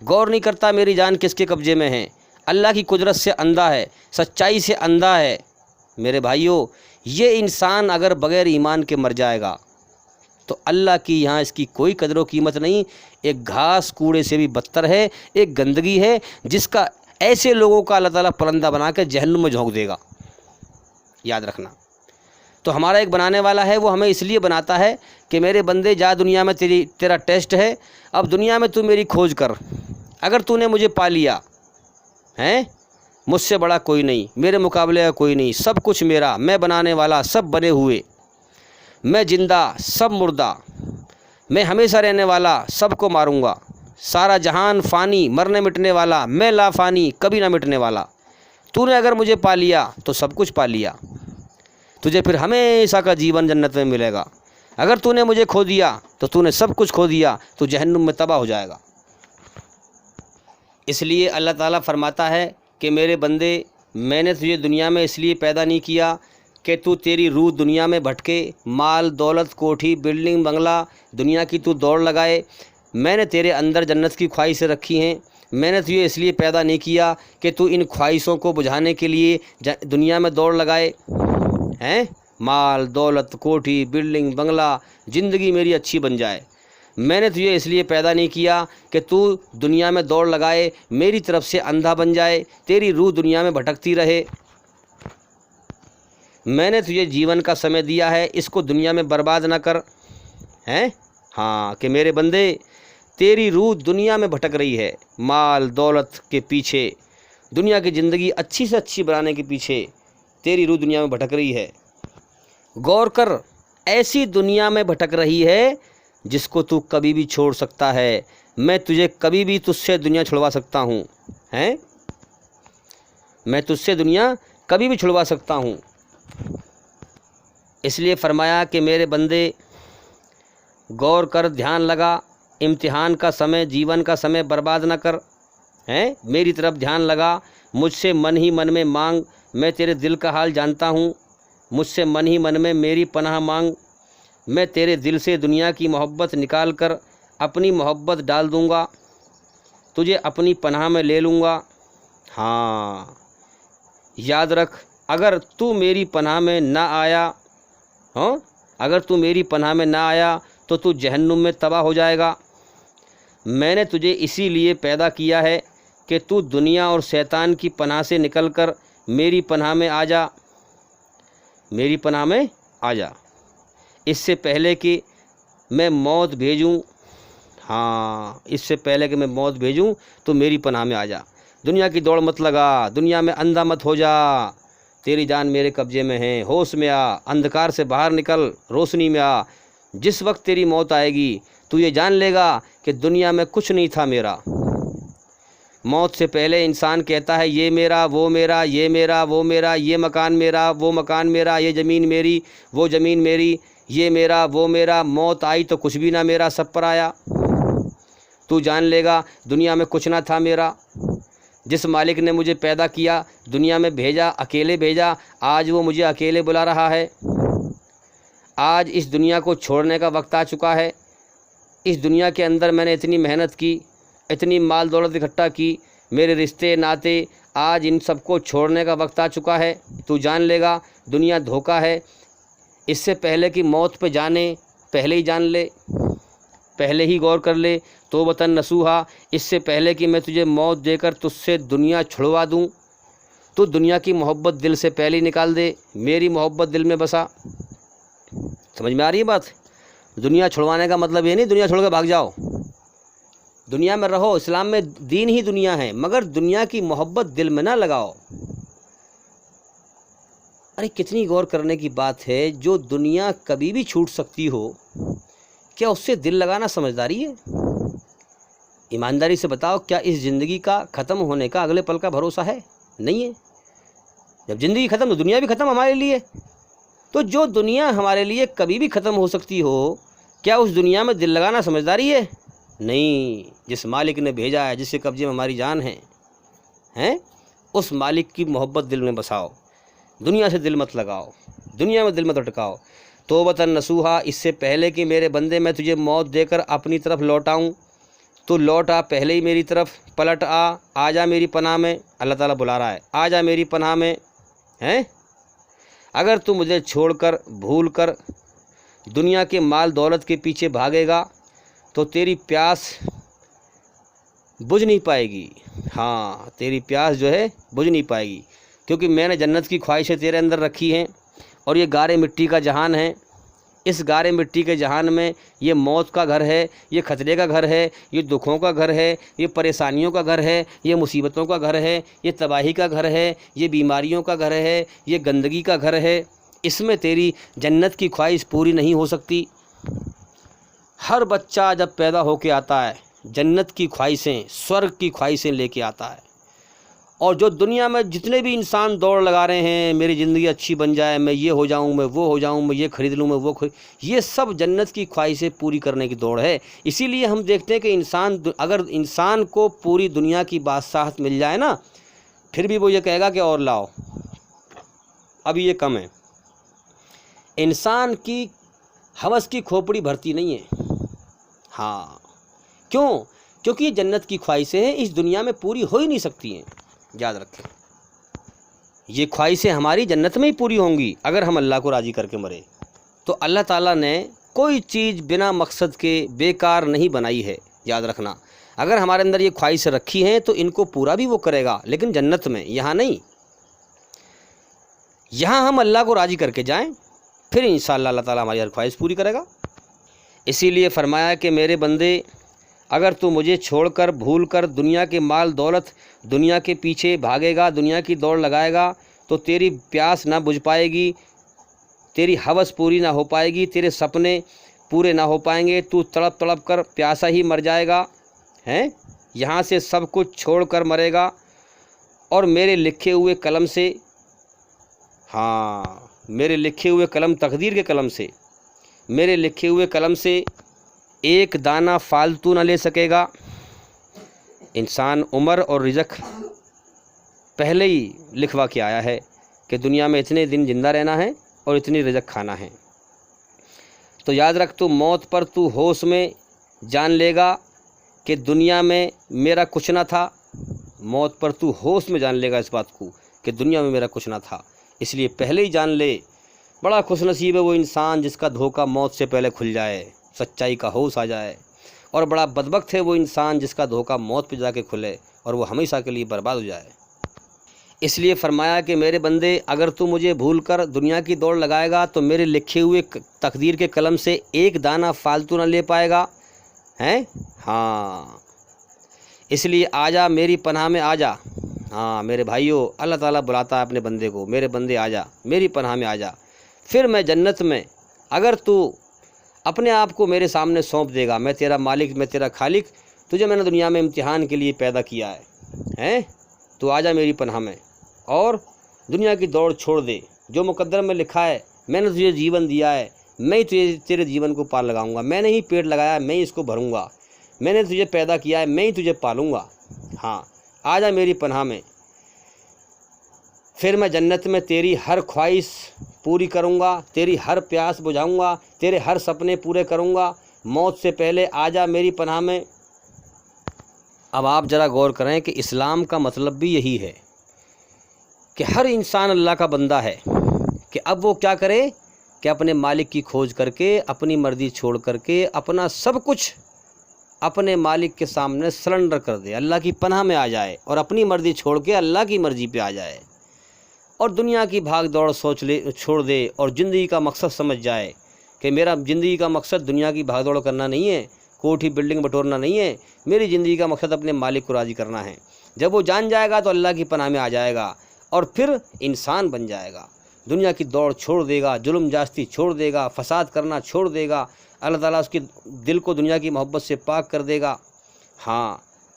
غور نہیں کرتا میری جان کس کے قبضے میں ہے، اللہ کی قدرت سے اندھا ہے، سچائی سے اندھا ہے۔ میرے بھائیوں، یہ انسان اگر بغیر ایمان کے مر جائے گا تو اللہ کی یہاں اس کی کوئی قدر و قیمت نہیں، ایک گھاس کوڑے سے بھی بدتر ہے، ایک گندگی ہے جس کا ایسے لوگوں کا اللہ تعالیٰ پرندہ بنا کے جہنم میں جھونک دے گا، یاد رکھنا۔ تو ہمارا ایک بنانے والا ہے، وہ ہمیں اس لیے بناتا ہے کہ میرے بندے جا، دنیا میں تیرا ٹیسٹ ہے، اب دنیا میں تو میری کھوج کر، اگر تو نے مجھے پا لیا ہیں، مجھ سے بڑا کوئی نہیں، میرے مقابلے کا کوئی نہیں، سب کچھ میرا، میں بنانے والا، سب بنے ہوئے، میں زندہ سب مردہ، میں ہمیشہ رہنے والا، سب کو ماروں گا، سارا جہان فانی، مرنے مٹنے والا، میں لا فانی، کبھی نہ مٹنے والا۔ تو نے اگر مجھے پا لیا تو سب کچھ پا لیا، تجھے پھر ہمیشہ کا جیون جنت میں ملے گا، اگر تو نے مجھے کھو دیا تو تو نے سب کچھ کھو دیا، تو جہنم میں تباہ ہو جائے گا۔ اس لیے اللہ تعالیٰ فرماتا ہے کہ میرے بندے، میں نے تجھے دنیا میں اس لیے پیدا نہیں کیا کہ تو تیری روح دنیا میں بھٹکے، مال دولت کوٹھی بلڈنگ بنگلہ دنیا کی تو دوڑ لگائے۔ میں نے تیرے اندر جنت کی خواہشیں رکھی ہیں، میں نے تجھے اس لیے پیدا نہیں کیا کہ تو ان خواہشوں کو بجھانے کے لیے دنیا میں دوڑ لگائے ہیں، مال دولت کوٹھی بلڈنگ بنگلہ، زندگی میری اچھی بن جائے۔ میں نے تجھے اس لیے پیدا نہیں کیا کہ تو دنیا میں دوڑ لگائے، میری طرف سے اندھا بن جائے، تیری روح دنیا میں بھٹکتی رہے۔ میں نے تجھے جیون کا سمے دیا ہے، اس کو دنیا میں برباد نہ کر، ہیں؟ ہاں، کہ میرے بندے تیری روح دنیا میں بھٹک رہی ہے، مال دولت کے پیچھے، دنیا کی زندگی اچھی سے اچھی بنانے کے پیچھے تیری روح دنیا میں بھٹک رہی ہے۔ غور کر، ایسی دنیا میں بھٹک رہی ہے جس کو تو کبھی بھی چھوڑ سکتا ہے، میں تجھے کبھی بھی تجھ سے دنیا چھڑوا سکتا ہوں، ہیں؟ میں تجھ سے دنیا کبھی بھی چھڑوا سکتا ہوں۔ اس لیے فرمایا کہ میرے بندے غور کر، دھیان لگا، امتحان کا سمے، جیون کا سمے برباد نہ کر، ہیں؟ میری طرف دھیان لگا، مجھ سے من ہی من میں مانگ، میں تیرے دل کا حال جانتا ہوں، مجھ سے من ہی من میں میری پناہ مانگ، میں تیرے دل سے دنیا کی محبت نکال کر اپنی محبت ڈال دوں گا، تجھے اپنی پناہ میں لے لوں گا۔ ہاں، یاد رکھ، اگر تو میری پناہ میں نہ آیا، ہاں، اگر تو میری پناہ میں نہ آیا تو تو جہنم میں تباہ ہو جائے گا۔ میں نے تجھے اسی لیے پیدا کیا ہے کہ تو دنیا اور شیطان کی پناہ سے نکل کر میری پناہ میں آ جا، میری پناہ میں آ جا، اس سے پہلے کہ میں موت بھیجوں، ہاں، اس سے پہلے کہ میں موت بھیجوں تو میری پناہ میں آ جا۔ دنیا کی دوڑ مت لگا، دنیا میں اندھا مت ہو جا، تیری جان میرے قبضے میں ہے، ہوش میں آ، اندھکار سے باہر نکل، روشنی میں آ۔ جس وقت تیری موت آئے گی تو یہ جان لے گا کہ دنیا میں کچھ نہیں تھا میرا۔ موت سے پہلے انسان کہتا ہے یہ میرا، وہ میرا، یہ میرا، وہ میرا، یہ مکان میرا، وہ مکان میرا، یہ زمین میری، وہ زمین میری، یہ میرا، وہ میرا۔ موت آئی تو کچھ بھی نہ میرا، سب پر آیا۔ تو جان لے گا دنیا میں کچھ نہ تھا میرا۔ جس مالک نے مجھے پیدا کیا، دنیا میں بھیجا، اکیلے بھیجا، آج وہ مجھے اکیلے بلا رہا ہے۔ آج اس دنیا کو چھوڑنے کا وقت آ چکا ہے۔ اس دنیا کے اندر میں نے اتنی محنت کی، اتنی مال دولت اکٹھا کی، میرے رشتے ناتے، آج ان سب کو چھوڑنے کا وقت آ چکا ہے۔ تو جان لے گا دنیا دھوکہ ہے۔ اس سے پہلے کہ موت پہ جانے، پہلے ہی جان لے، پہلے ہی غور کر لے، توبۃ نصوحا، اس سے پہلے کہ میں تجھے موت دے کر تجھ سے دنیا چھڑوا دوں، تو دنیا کی محبت دل سے پہلے ہی نکال دے، میری محبت دل میں بسا۔ سمجھ میں آ رہی ہے بات؟ دنیا چھڑوانے کا مطلب یہ نہیں دنیا چھوڑ کے بھاگ جاؤ، دنیا میں رہو، اسلام میں دین ہی دنیا ہے، مگر دنیا کی محبت دل میں نہ لگاؤ۔ ارے کتنی غور کرنے کی بات ہے، جو دنیا کبھی بھی چھوٹ سکتی ہو، کیا اس سے دل لگانا سمجھداری ہے؟ ایمانداری سے بتاؤ، کیا اس زندگی کا ختم ہونے کا اگلے پل کا بھروسہ ہے؟ نہیں ہے۔ جب زندگی ختم تو دنیا بھی ختم ہمارے لیے. تو جو دنیا ہمارے لیے کبھی بھی ختم ہو سکتی ہو، کیا اس دنیا میں دل لگانا سمجھداری ہے؟ نہیں. جس مالک نے بھیجا ہے، جس کے قبضے میں ہماری جان ہے، اس مالک کی محبت دل میں بساؤ. دنیا سے دل مت لگاؤ، دنیا میں دل مت اٹکاؤ. توبۃ نصوحا، اس سے پہلے کہ میرے بندے میں تجھے موت دے کر اپنی طرف لوٹاؤں، تو لوٹ آ پہلے ہی میری طرف، پلٹ آ جا میری پناہ میں. اللہ تعالیٰ بلا رہا ہے، آ جا میری پناہ میں. اگر تو مجھے چھوڑ کر، بھول کر دنیا کے مال دولت کے پیچھے بھاگے گا تو تیری پیاس بجھ نہیں پائے گی. ہاں، تیری پیاس جو ہے بجھ نہیں پائے گی، کیونکہ میں نے جنت کی خواہشیں تیرے اندر رکھی ہیں. اور یہ گارے مٹی کا جہان ہے. اس گارے مٹی کے جہان میں یہ موت کا گھر ہے، یہ خطرے کا گھر ہے، یہ دکھوں کا گھر ہے، یہ پریشانیوں کا گھر ہے، یہ مصیبتوں کا گھر ہے، یہ تباہی کا گھر ہے، یہ بیماریوں کا گھر ہے، یہ گندگی کا گھر ہے. اس میں تیری جنت کی خواہش پوری نہیں ہو سکتی. ہر بچہ جب پیدا ہو کے آتا ہے، جنت کی خواہشیں، سورگ کی خواہشیں لے کے آتا ہے. اور جو دنیا میں جتنے بھی انسان دوڑ لگا رہے ہیں، میری زندگی اچھی بن جائے، میں یہ ہو جاؤں، میں وہ ہو جاؤں، میں یہ خرید لوں، میں وہ یہ سب جنت کی خواہشیں پوری کرنے کی دوڑ ہے. اسی لیے ہم دیکھتے ہیں کہ اگر انسان کو پوری دنیا کی بادشاہت مل جائے نا، پھر بھی وہ یہ کہے گا کہ اور لاؤ، ابھی یہ کم ہے. انسان کی ہوس کی کھوپڑی بھرتی نہیں ہے. ہاں، کیونکہ یہ جنت کی خواہشیں ہیں، اس دنیا میں پوری ہو ہی نہیں سکتی ہیں. یاد رکھیں، یہ خواہشیں ہماری جنت میں ہی پوری ہوں گی اگر ہم اللہ کو راضی کر کے مرے. تو اللہ تعالیٰ نے کوئی چیز بنا مقصد کے بیکار نہیں بنائی ہے. یاد رکھنا، اگر ہمارے اندر یہ خواہشیں رکھی ہیں تو ان کو پورا بھی وہ کرے گا، لیکن جنت میں، یہاں نہیں. یہاں ہم اللہ کو راضی کر کے جائیں، پھر انشاءاللہ اللہ تعالیٰ ہماری ہر خواہش پوری کرے گا. اسی لیے فرمایا کہ میرے بندے، اگر تو مجھے چھوڑ کر، بھول کر دنیا کے مال دولت، دنیا کے پیچھے بھاگے گا، دنیا کی دوڑ لگائے گا، تو تیری پیاس نہ بجھ پائے گی، تیری ہوس پوری نہ ہو پائے گی، تیرے سپنے پورے نہ ہو پائیں گے. تو تڑپ تڑپ کر پیاسا ہی مر جائے گا. یہاں سے سب کچھ چھوڑ کر مرے گا. اور میرے لکھے ہوئے قلم سے، میرے لکھے ہوئے قلم، تقدیر کے قلم سے، میرے لکھے ہوئے قلم سے ایک دانہ فالتو نہ لے سکے گا. انسان عمر اور رزق پہلے ہی لکھوا کے آیا ہے کہ دنیا میں اتنے دن زندہ رہنا ہے اور اتنی رزق کھانا ہے. تو یاد رکھ، تو موت پر تو ہوش میں جان لے گا کہ دنیا میں میرا کچھ نہ تھا. موت پر تو ہوش میں جان لے گا اس بات کو کہ دنیا میں میرا کچھ نہ تھا. اس لیے پہلے ہی جان لے. بڑا خوش نصیب ہے وہ انسان جس کا دھوکہ موت سے پہلے کھل جائے، سچائی کا ہوش آ جائے. اور بڑا بدبخت ہے وہ انسان جس کا دھوکہ موت پہ جا کے کھلے اور وہ ہمیشہ کے لیے برباد ہو جائے. اس لیے فرمایا کہ میرے بندے، اگر تو مجھے بھول کر دنیا کی دوڑ لگائے گا تو میرے لکھے ہوئے تقدیر کے قلم سے ایک دانہ فالتو نہ لے پائے گا. اس لیے آ جا میری پناہ میں، آ جا. میرے بھائیوں، اللہ تعالیٰ بلاتا ہے اپنے بندے کو، میرے بندے آ جا میری پناہ میں، آ جا. پھر میں جنت میں، اگر تو اپنے آپ کو میرے سامنے سونپ دے گا، میں تیرا مالک، میں تیرا خالق، تجھے میں نے دنیا میں امتحان کے لیے پیدا کیا ہے، تو آ جا میری پناہ میں اور دنیا کی دوڑ چھوڑ دے. جو مقدر میں لکھا ہے، میں نے تجھے جیون دیا ہے، میں ہی تجھے تیرے جیون کو پال لگاؤں گا. میں نے ہی پیڑ لگایا، میں ہی اس کو بھروں گا. میں نے تجھے پیدا کیا ہے، میں ہی تجھے پالوں گا. آ جا میری پناہ میں. پھر میں جنت میں تیری ہر خواہش پوری کروں گا، تیری ہر پیاس بجھاؤں گا، تیرے ہر سپنے پورے کروں گا. موت سے پہلے آ جا میری پناہ میں. اب آپ ذرا غور کریں کہ اسلام کا مطلب بھی یہی ہے کہ ہر انسان اللہ کا بندہ ہے، کہ اب وہ کیا کرے کہ اپنے مالک کی کھوج کر کے، اپنی مرضی چھوڑ کر کے، اپنا سب کچھ اپنے مالک کے سامنے سرنڈر کر دے، اللہ کی پناہ میں آ جائے اور اپنی مرضی چھوڑ کے اللہ کی مرضی پہ آ جائے. اور دنیا کی بھاگ دوڑ چھوڑ دے اور زندگی کا مقصد سمجھ جائے کہ میرا زندگی کا مقصد دنیا کی بھاگ دوڑ کرنا نہیں ہے، کوٹھی بلڈنگ بٹورنا نہیں ہے. میری زندگی کا مقصد اپنے مالک کو راضی کرنا ہے. جب وہ جان جائے گا تو اللہ کی پناہ میں آ جائے گا اور پھر انسان بن جائے گا. دنیا کی دوڑ چھوڑ دے گا، ظلم جاستی چھوڑ دے گا، فساد کرنا چھوڑ دے گا. اللہ تعالیٰ اس کے دل کو دنیا کی محبت سے پاک کر دے گا.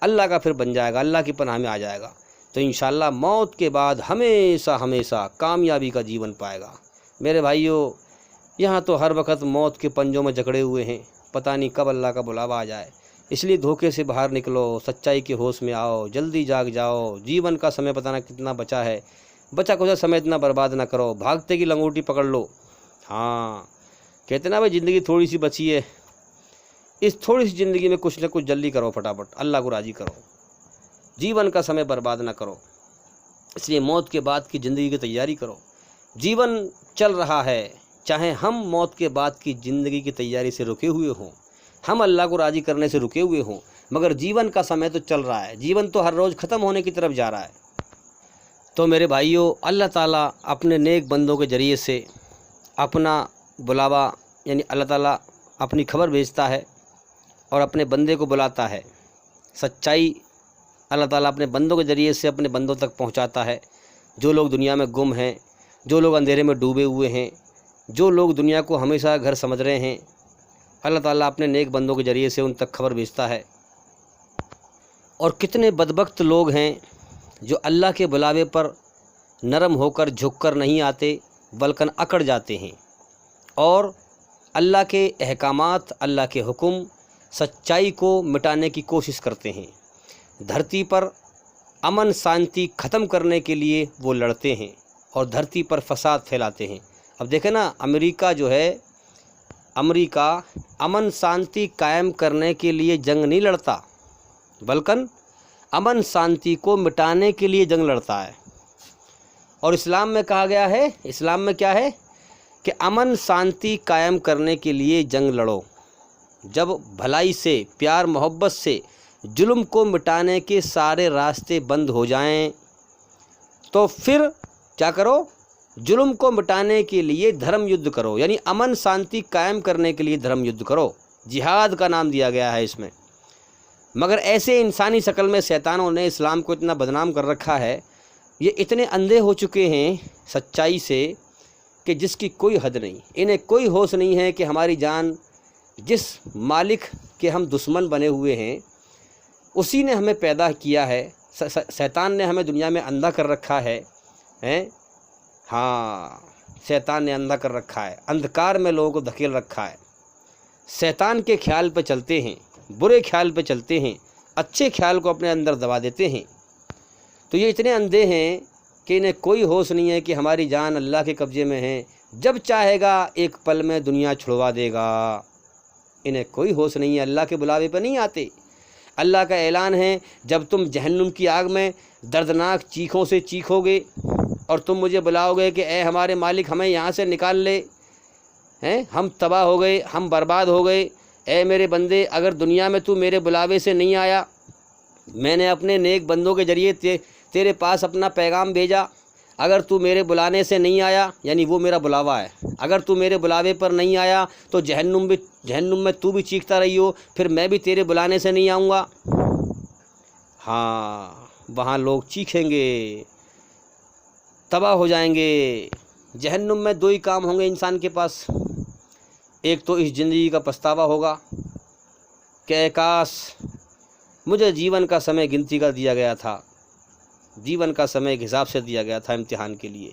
اللہ کا پھر بن جائے گا، اللہ کی پناہ میں آ جائے گا. تو انشاءاللہ موت کے بعد ہمیشہ ہمیشہ کامیابی کا جیون پائے گا۔ میرے بھائیوں، یہاں تو ہر وقت موت کے پنجوں میں جکڑے ہوئے ہیں، پتہ نہیں کب اللہ کا بلاوا آ جائے۔ اس لیے دھوکے سے باہر نکلو، سچائی کے ہوش میں آؤ، جلدی جاگ جاؤ۔ جیون کا سمے پتہ نہ کتنا بچا ہے، بچا کچھ سمے اتنا برباد نہ کرو، بھاگتے کی لنگوٹی پکڑ لو۔ ہاں، کہتے نا بھائی زندگی تھوڑی سی بچی ہے، اس تھوڑی سی زندگی میں کچھ نہ کچھ جلدی کرو، فٹافٹ اللہ کو راضی کرو، جیون کا سمے برباد نہ کرو۔ اس لیے موت کے بعد کی زندگی کی تیاری کرو۔ جیون چل رہا ہے، چاہے ہم موت کے بعد کی زندگی کی تیاری سے رکے ہوئے ہوں، ہم اللہ کو راضی کرنے سے رکے ہوئے ہوں، مگر جیون کا سمے تو چل رہا ہے، جیون تو ہر روز ختم ہونے کی طرف جا رہا ہے۔ تو میرے بھائیوں، اللہ تعالیٰ اپنے نیک بندوں کے ذریعے سے اپنا بلاوا، یعنی اللہ تعالیٰ اپنی خبر بھیجتا ہے اور اپنے بندے کو بلاتا ہے۔ سچائی اللہ تعالیٰ اپنے بندوں کے ذریعے سے اپنے بندوں تک پہنچاتا ہے۔ جو لوگ دنیا میں گم ہیں، جو لوگ اندھیرے میں ڈوبے ہوئے ہیں، جو لوگ دنیا کو ہمیشہ گھر سمجھ رہے ہیں، اللہ تعالیٰ اپنے نیک بندوں کے ذریعے سے ان تک خبر بھیجتا ہے۔ اور کتنے بدبخت لوگ ہیں جو اللہ کے بلاوے پر نرم ہو کر جھک کر نہیں آتے، بلکہ اکڑ جاتے ہیں اور اللہ کے احکامات، اللہ کے حکم، سچائی کو مٹانے کی کوشش کرتے ہیں۔ دھرتی پر امن شانتی ختم کرنے کے لیے وہ لڑتے ہیں اور دھرتی پر فساد پھیلاتے ہیں۔ اب دیکھیں نا، امریکہ جو ہے، امریکہ امن شانتی قائم کرنے کے لیے جنگ نہیں لڑتا، بلکہ امن شانتی کو مٹانے کے لیے جنگ لڑتا ہے۔ اور اسلام میں کہا گیا ہے، اسلام میں کیا ہے کہ امن شانتی قائم کرنے کے لیے جنگ لڑو۔ جب بھلائی سے، پیار محبت سے ظلم کو مٹانے کے سارے راستے بند ہو جائیں تو پھر کیا کرو؟ ظلم کو مٹانے کے لیے دھرم یدھ کرو، یعنی امن شانتی قائم کرنے کے لیے دھرم یدھ کرو۔ جہاد کا نام دیا گیا ہے اس میں۔ مگر ایسے انسانی شکل میں شیطانوں نے اسلام کو اتنا بدنام کر رکھا ہے، یہ اتنے اندھے ہو چکے ہیں سچائی سے کہ جس کی کوئی حد نہیں۔ انہیں کوئی ہوش نہیں ہے کہ ہماری جان جس مالک کے ہم دشمن بنے ہوئے ہیں، اسی نے ہمیں پیدا کیا ہے۔ شیطان نے ہمیں دنیا میں اندھا کر رکھا ہے، ہاں، شیطان نے اندھا کر رکھا ہے، اندھکار میں لوگوں کو دھکیل رکھا ہے۔ شیطان کے خیال پہ چلتے ہیں، برے خیال پہ چلتے ہیں، اچھے خیال کو اپنے اندر دبا دیتے ہیں۔ تو یہ اتنے اندھے ہیں کہ انہیں کوئی ہوش نہیں ہے کہ ہماری جان اللہ کے قبضے میں ہے، جب چاہے گا ایک پل میں دنیا چھڑوا دے گا۔ انہیں کوئی ہوش نہیں ہے، اللہ کے بلاوے پہ نہیں آتے۔ اللہ کا اعلان ہے، جب تم جہنم کی آگ میں دردناک چیخوں سے چیخو گے اور تم مجھے بلاؤ گے کہ اے ہمارے مالک ہمیں یہاں سے نکال لے، ہم تباہ ہو گئے، ہم برباد ہو گئے، اے میرے بندے اگر دنیا میں تو میرے بلاوے سے نہیں آیا، میں نے اپنے نیک بندوں کے ذریعے تیرے پاس اپنا پیغام بھیجا، اگر تو میرے بلانے سے نہیں آیا، یعنی وہ میرا بلاوا ہے، اگر تو میرے بلاوے پر نہیں آیا تو جہنم میں تو بھی چیختا رہی ہو، پھر میں بھی تیرے بلانے سے نہیں آؤں گا۔ ہاں، وہاں لوگ چیخیں گے، تباہ ہو جائیں گے۔ جہنم میں دو ہی کام ہوں گے انسان کے پاس، ایک تو اس زندگی کا پچھتاوا ہوگا کہ اے کاش مجھے جیون کا سمے گنتی کا دیا گیا تھا، جیون کا سمے ایک حساب سے دیا گیا تھا امتحان کے لیے،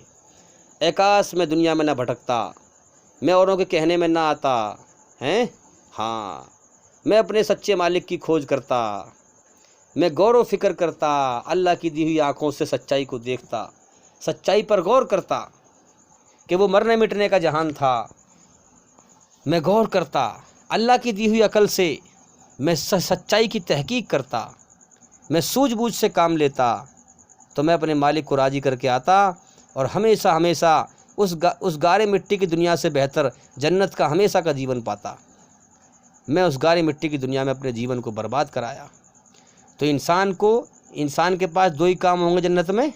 اے کاش میں دنیا میں نہ بھٹکتا، میں اوروں کے کہنے میں نہ آتا، ہاں، میں اپنے سچے مالک کی کھوج کرتا، میں غور و فکر کرتا، اللہ کی دی ہوئی آنکھوں سے سچائی کو دیکھتا، سچائی پر غور کرتا کہ وہ مرنے مٹنے کا جہان تھا، میں غور کرتا، اللہ کی دی ہوئی عقل سے میں سچائی کی تحقیق کرتا، میں سوجھ بوجھ سے کام لیتا، تو میں اپنے مالک کو راضی کر کے آتا اور ہمیشہ ہمیشہ اس گارے مٹی کی دنیا سے بہتر جنت کا ہمیشہ کا جیون پاتا۔ میں اس گارے مٹی کی دنیا میں اپنے جیون کو برباد کرایا۔ تو انسان کے پاس دو ہی کام ہوں گے جنت میں۔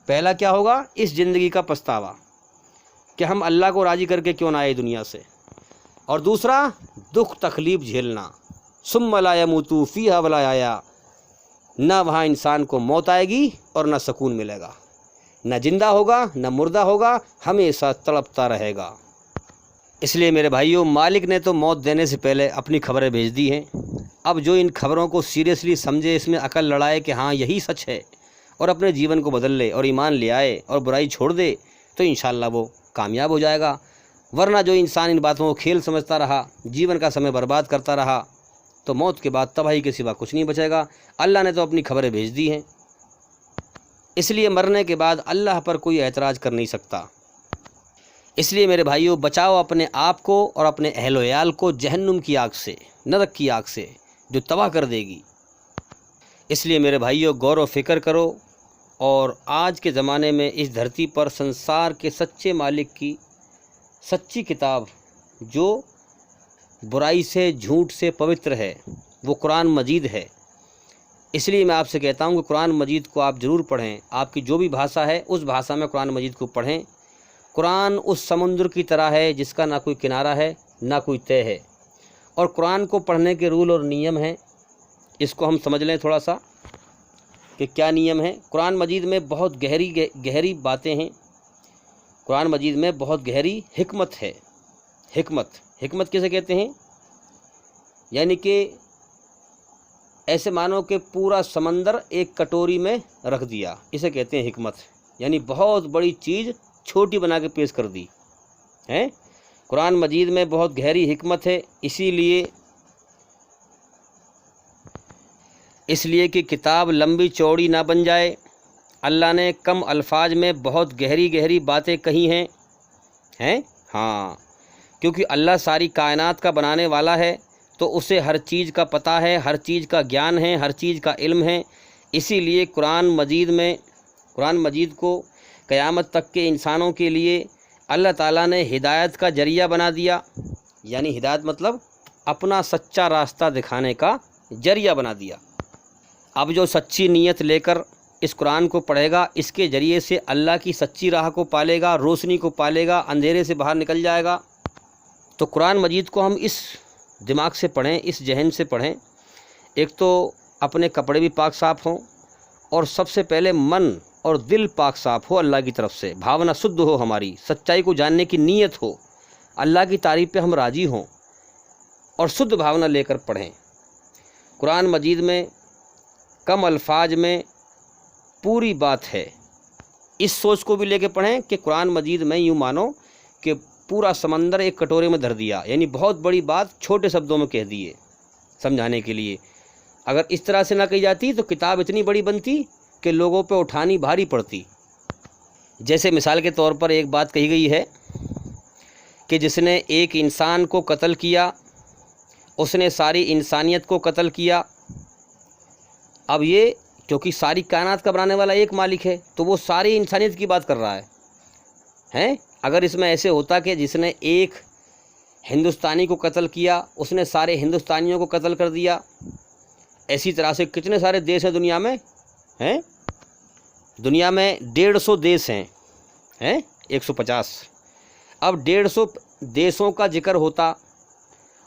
پہلا کیا ہوگا؟ اس زندگی کا پچھتاوا کہ ہم اللہ کو راضی کر کے کیوں نہ آئے دنیا سے، اور دوسرا دکھ تکلیف جھیلنا، ثم لا يموت فیہا ولا یحیا، نہ وہاں انسان کو موت آئے گی اور نہ سکون ملے گا، نہ زندہ ہوگا نہ مردہ ہوگا، ہمیشہ تڑپتا رہے گا۔ اس لیے میرے بھائیوں، مالک نے تو موت دینے سے پہلے اپنی خبریں بھیج دی ہیں۔ اب جو ان خبروں کو سیریسلی سمجھے، اس میں عقل لڑائے کہ ہاں یہی سچ ہے اور اپنے جیون کو بدل لے اور ایمان لے آئے اور برائی چھوڑ دے تو انشاءاللہ وہ کامیاب ہو جائے گا۔ ورنہ جو انسان ان باتوں کو کھیل سمجھتا رہا، جیون کا سمے برباد کرتا رہا، تو موت کے بعد تباہی کے سوا کچھ نہیں بچے گا۔ اللہ نے تو اپنی خبریں بھیج دی ہیں، اس لیے مرنے کے بعد اللہ پر کوئی اعتراض کر نہیں سکتا۔ اس لیے میرے بھائیوں، بچاؤ اپنے آپ کو اور اپنے اہل و عیال کو جہنم کی آگ سے، نرک کی آگ سے، جو تباہ کر دے گی۔ اس لیے میرے بھائیوں، غور و فکر کرو، اور آج کے زمانے میں اس دھرتی پر سنسار کے سچے مالک کی سچی کتاب جو برائی سے، جھوٹ سے پوتر ہے، وہ قرآن مجید ہے۔ اس لیے میں آپ سے کہتا ہوں کہ قرآن مجید کو آپ ضرور پڑھیں۔ آپ کی جو بھی بھاشا ہے اس بھاشا میں قرآن مجید کو پڑھیں۔ قرآن اس سمندر کی طرح ہے جس کا نہ کوئی کنارہ ہے نہ کوئی طے ہے، اور قرآن کو پڑھنے کے رول اور نیم ہیں۔ اس کو ہم سمجھ لیں تھوڑا سا کہ کیا نیم ہے۔ قرآن مجید میں بہت گہری باتیں ہیں۔ قرآن مجید میں بہت گہری حکمت ہے۔ حکمت کیسے کہتے ہیں؟ یعنی کہ ایسے مانو کہ پورا سمندر ایک کٹوری میں رکھ دیا، اسے کہتے ہیں حکمت۔ یعنی بہت بڑی چیز چھوٹی بنا کے پیش کر دی ہے۔ قرآن مجید میں بہت گہری حکمت ہے، اس لیے کہ کتاب لمبی چوڑی نہ بن جائے، اللہ نے کم الفاظ میں بہت گہری باتیں کہی ہیں۔ ہاں، کیونکہ اللہ ساری کائنات کا بنانے والا ہے، تو اسے ہر چیز کا پتہ ہے، ہر چیز کا گیان ہے، ہر چیز کا علم ہے۔ اسی لیے قرآن مجید کو قیامت تک کے انسانوں کے لیے اللہ تعالیٰ نے ہدایت کا ذریعہ بنا دیا۔ یعنی ہدایت مطلب اپنا سچا راستہ دکھانے کا ذریعہ بنا دیا۔ اب جو سچی نیت لے کر اس قرآن کو پڑھے گا، اس کے ذریعے سے اللہ کی سچی راہ کو پالے گا، روشنی کو پالے گا، اندھیرے سے باہر نکل جائے گا۔ تو قرآن مجید کو ہم اس دماغ سے پڑھیں، اس ذہن سے پڑھیں۔ ایک تو اپنے کپڑے بھی پاک صاف ہوں، اور سب سے پہلے من اور دل پاک صاف ہو اللہ کی طرف سے، بھاونا شدھ ہو، ہماری سچائی کو جاننے کی نیت ہو، اللہ کی تعریف پہ ہم راضی ہوں، اور شدھ بھاونا لے کر پڑھیں۔ قرآن مجید میں کم الفاظ میں پوری بات ہے۔ اس سوچ کو بھی لے کے پڑھیں کہ قرآن مجید میں یوں مانو کہ پورا سمندر ایک کٹورے میں دھر دیا، یعنی بہت بڑی بات چھوٹے شبدوں میں کہہ دیے سمجھانے کے لیے۔ اگر اس طرح سے نہ کہی جاتی تو کتاب اتنی بڑی بنتی کہ لوگوں پہ اٹھانی بھاری پڑتی۔ جیسے مثال کے طور پر ایک بات کہی گئی ہے کہ جس نے ایک انسان کو قتل کیا، اس نے ساری انسانیت کو قتل کیا۔ اب یہ کیونکہ ساری کائنات کا بنانے والا ایک مالک ہے، تو وہ ساری انسانیت کی بات کر رہا ہے۔ اگر اس میں ایسے ہوتا کہ جس نے ایک ہندوستانی کو قتل کیا، اس نے سارے ہندوستانیوں کو قتل کر دیا، ایسی طرح سے کتنے سارے دیش ہیں دنیا میں؟ دنیا میں 150 دیش ہیں، 150۔ اب 150 دیشوں کا ذکر ہوتا،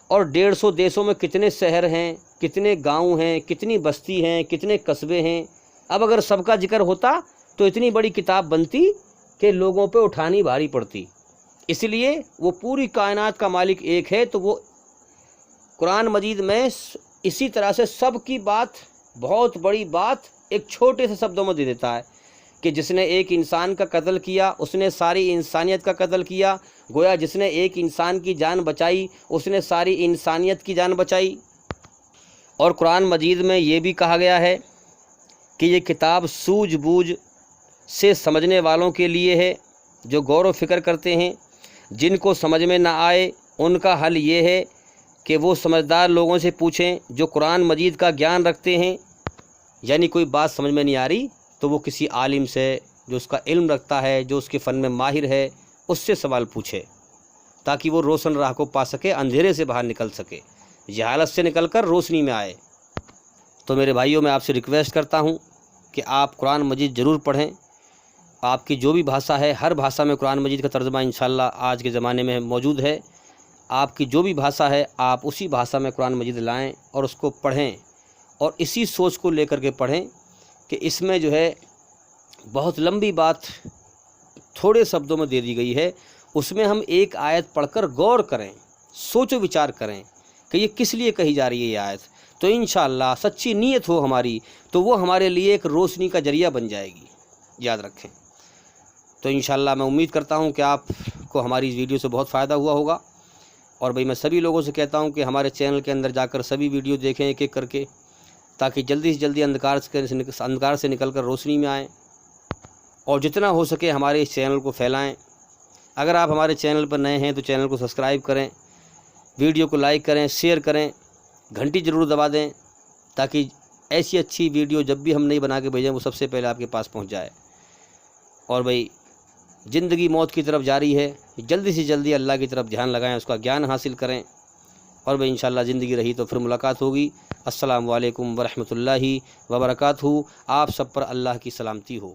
اور 150 دیشوں میں کتنے شہر ہیں، کتنے گاؤں ہیں، کتنی بستی ہیں، کتنے قصبے ہیں۔ اب اگر سب کا ذکر ہوتا تو اتنی بڑی کتاب بنتی کہ لوگوں پہ اٹھانی بھاری پڑتی۔ اس لیے وہ پوری کائنات کا مالک ایک ہے، تو وہ قرآن مجید میں اسی طرح سے سب کی بات، بہت بڑی بات ایک چھوٹے سے شبدوں میں دے دیتا ہے کہ جس نے ایک انسان کا قتل کیا، اس نے ساری انسانیت کا قتل کیا۔ گویا جس نے ایک انسان کی جان بچائی، اس نے ساری انسانیت کی جان بچائی۔ اور قرآن مجید میں یہ بھی کہا گیا ہے کہ یہ کتاب سوجھ بوجھ سے سمجھنے والوں کے لیے ہے، جو غور و فکر کرتے ہیں۔ جن کو سمجھ میں نہ آئے ان کا حل یہ ہے کہ وہ سمجھدار لوگوں سے پوچھیں جو قرآن مجید کا گیان رکھتے ہیں۔ یعنی کوئی بات سمجھ میں نہیں آ رہی تو وہ کسی عالم سے جو اس کا علم رکھتا ہے، جو اس کے فن میں ماہر ہے، اس سے سوال پوچھے، تاکہ وہ روشن راہ کو پا سکے، اندھیرے سے باہر نکل سکے، جہالت سے نکل کر روشنی میں آئے۔ تو میرے بھائیوں، میں آپ سے ریکویسٹ کرتا ہوں کہ آپ قرآن مجید ضرور پڑھیں۔ آپ کی جو بھی بھاشا ہے، ہر بھاشا میں قرآن مجید کا ترجمہ انشاءاللہ آج کے زمانے میں موجود ہے۔ آپ کی جو بھی بھاشا ہے، آپ اسی بھاشا میں قرآن مجید لائیں اور اس کو پڑھیں، اور اسی سوچ کو لے کر کے پڑھیں کہ اس میں جو ہے بہت لمبی بات تھوڑے شبدوں میں دے دی گئی ہے۔ اس میں ہم ایک آیت پڑھ کر غور کریں، سوچ و وچار کریں کہ یہ کس لیے کہی جا رہی ہے یہ آیت۔ تو تو انشاءاللہ سچی نیت ہو ہماری تو وہ ہمارے لیے ایک روشنی کا ذریعہ بن جائے گی، یاد رکھیں۔ تو انشاءاللہ میں امید کرتا ہوں کہ آپ کو ہماری اس ویڈیو سے بہت فائدہ ہوا ہوگا، اور بھئی میں سبھی لوگوں سے کہتا ہوں کہ ہمارے چینل کے اندر جا کر سبھی ویڈیو دیکھیں ایک ایک کر کے، تاکہ جلدی سے جلدی اندھکار سے نکل کر روشنی میں آئیں، اور جتنا ہو سکے ہمارے اس چینل کو پھیلائیں۔ اگر آپ ہمارے چینل پر نئے ہیں تو چینل کو سبسکرائب کریں، ویڈیو کو لائک کریں، شیئر کریں، گھنٹی ضرور دبا دیں، تاکہ ایسی اچھی ویڈیو جب بھی ہم نئی بنا کے بھیجیں وہ سب سے پہلے آپ کے پاس پہنچ جائے۔ اور بھئی زندگی موت کی طرف جاری ہے، جلدی سے جلدی اللہ کی طرف دھیان لگائیں، اس کا گیان حاصل کریں، اور بھئی انشاءاللہ زندگی رہی تو پھر ملاقات ہوگی۔ السلام علیکم ورحمۃ اللہ وبرکاتہ۔ آپ سب پر اللہ کی سلامتی ہو۔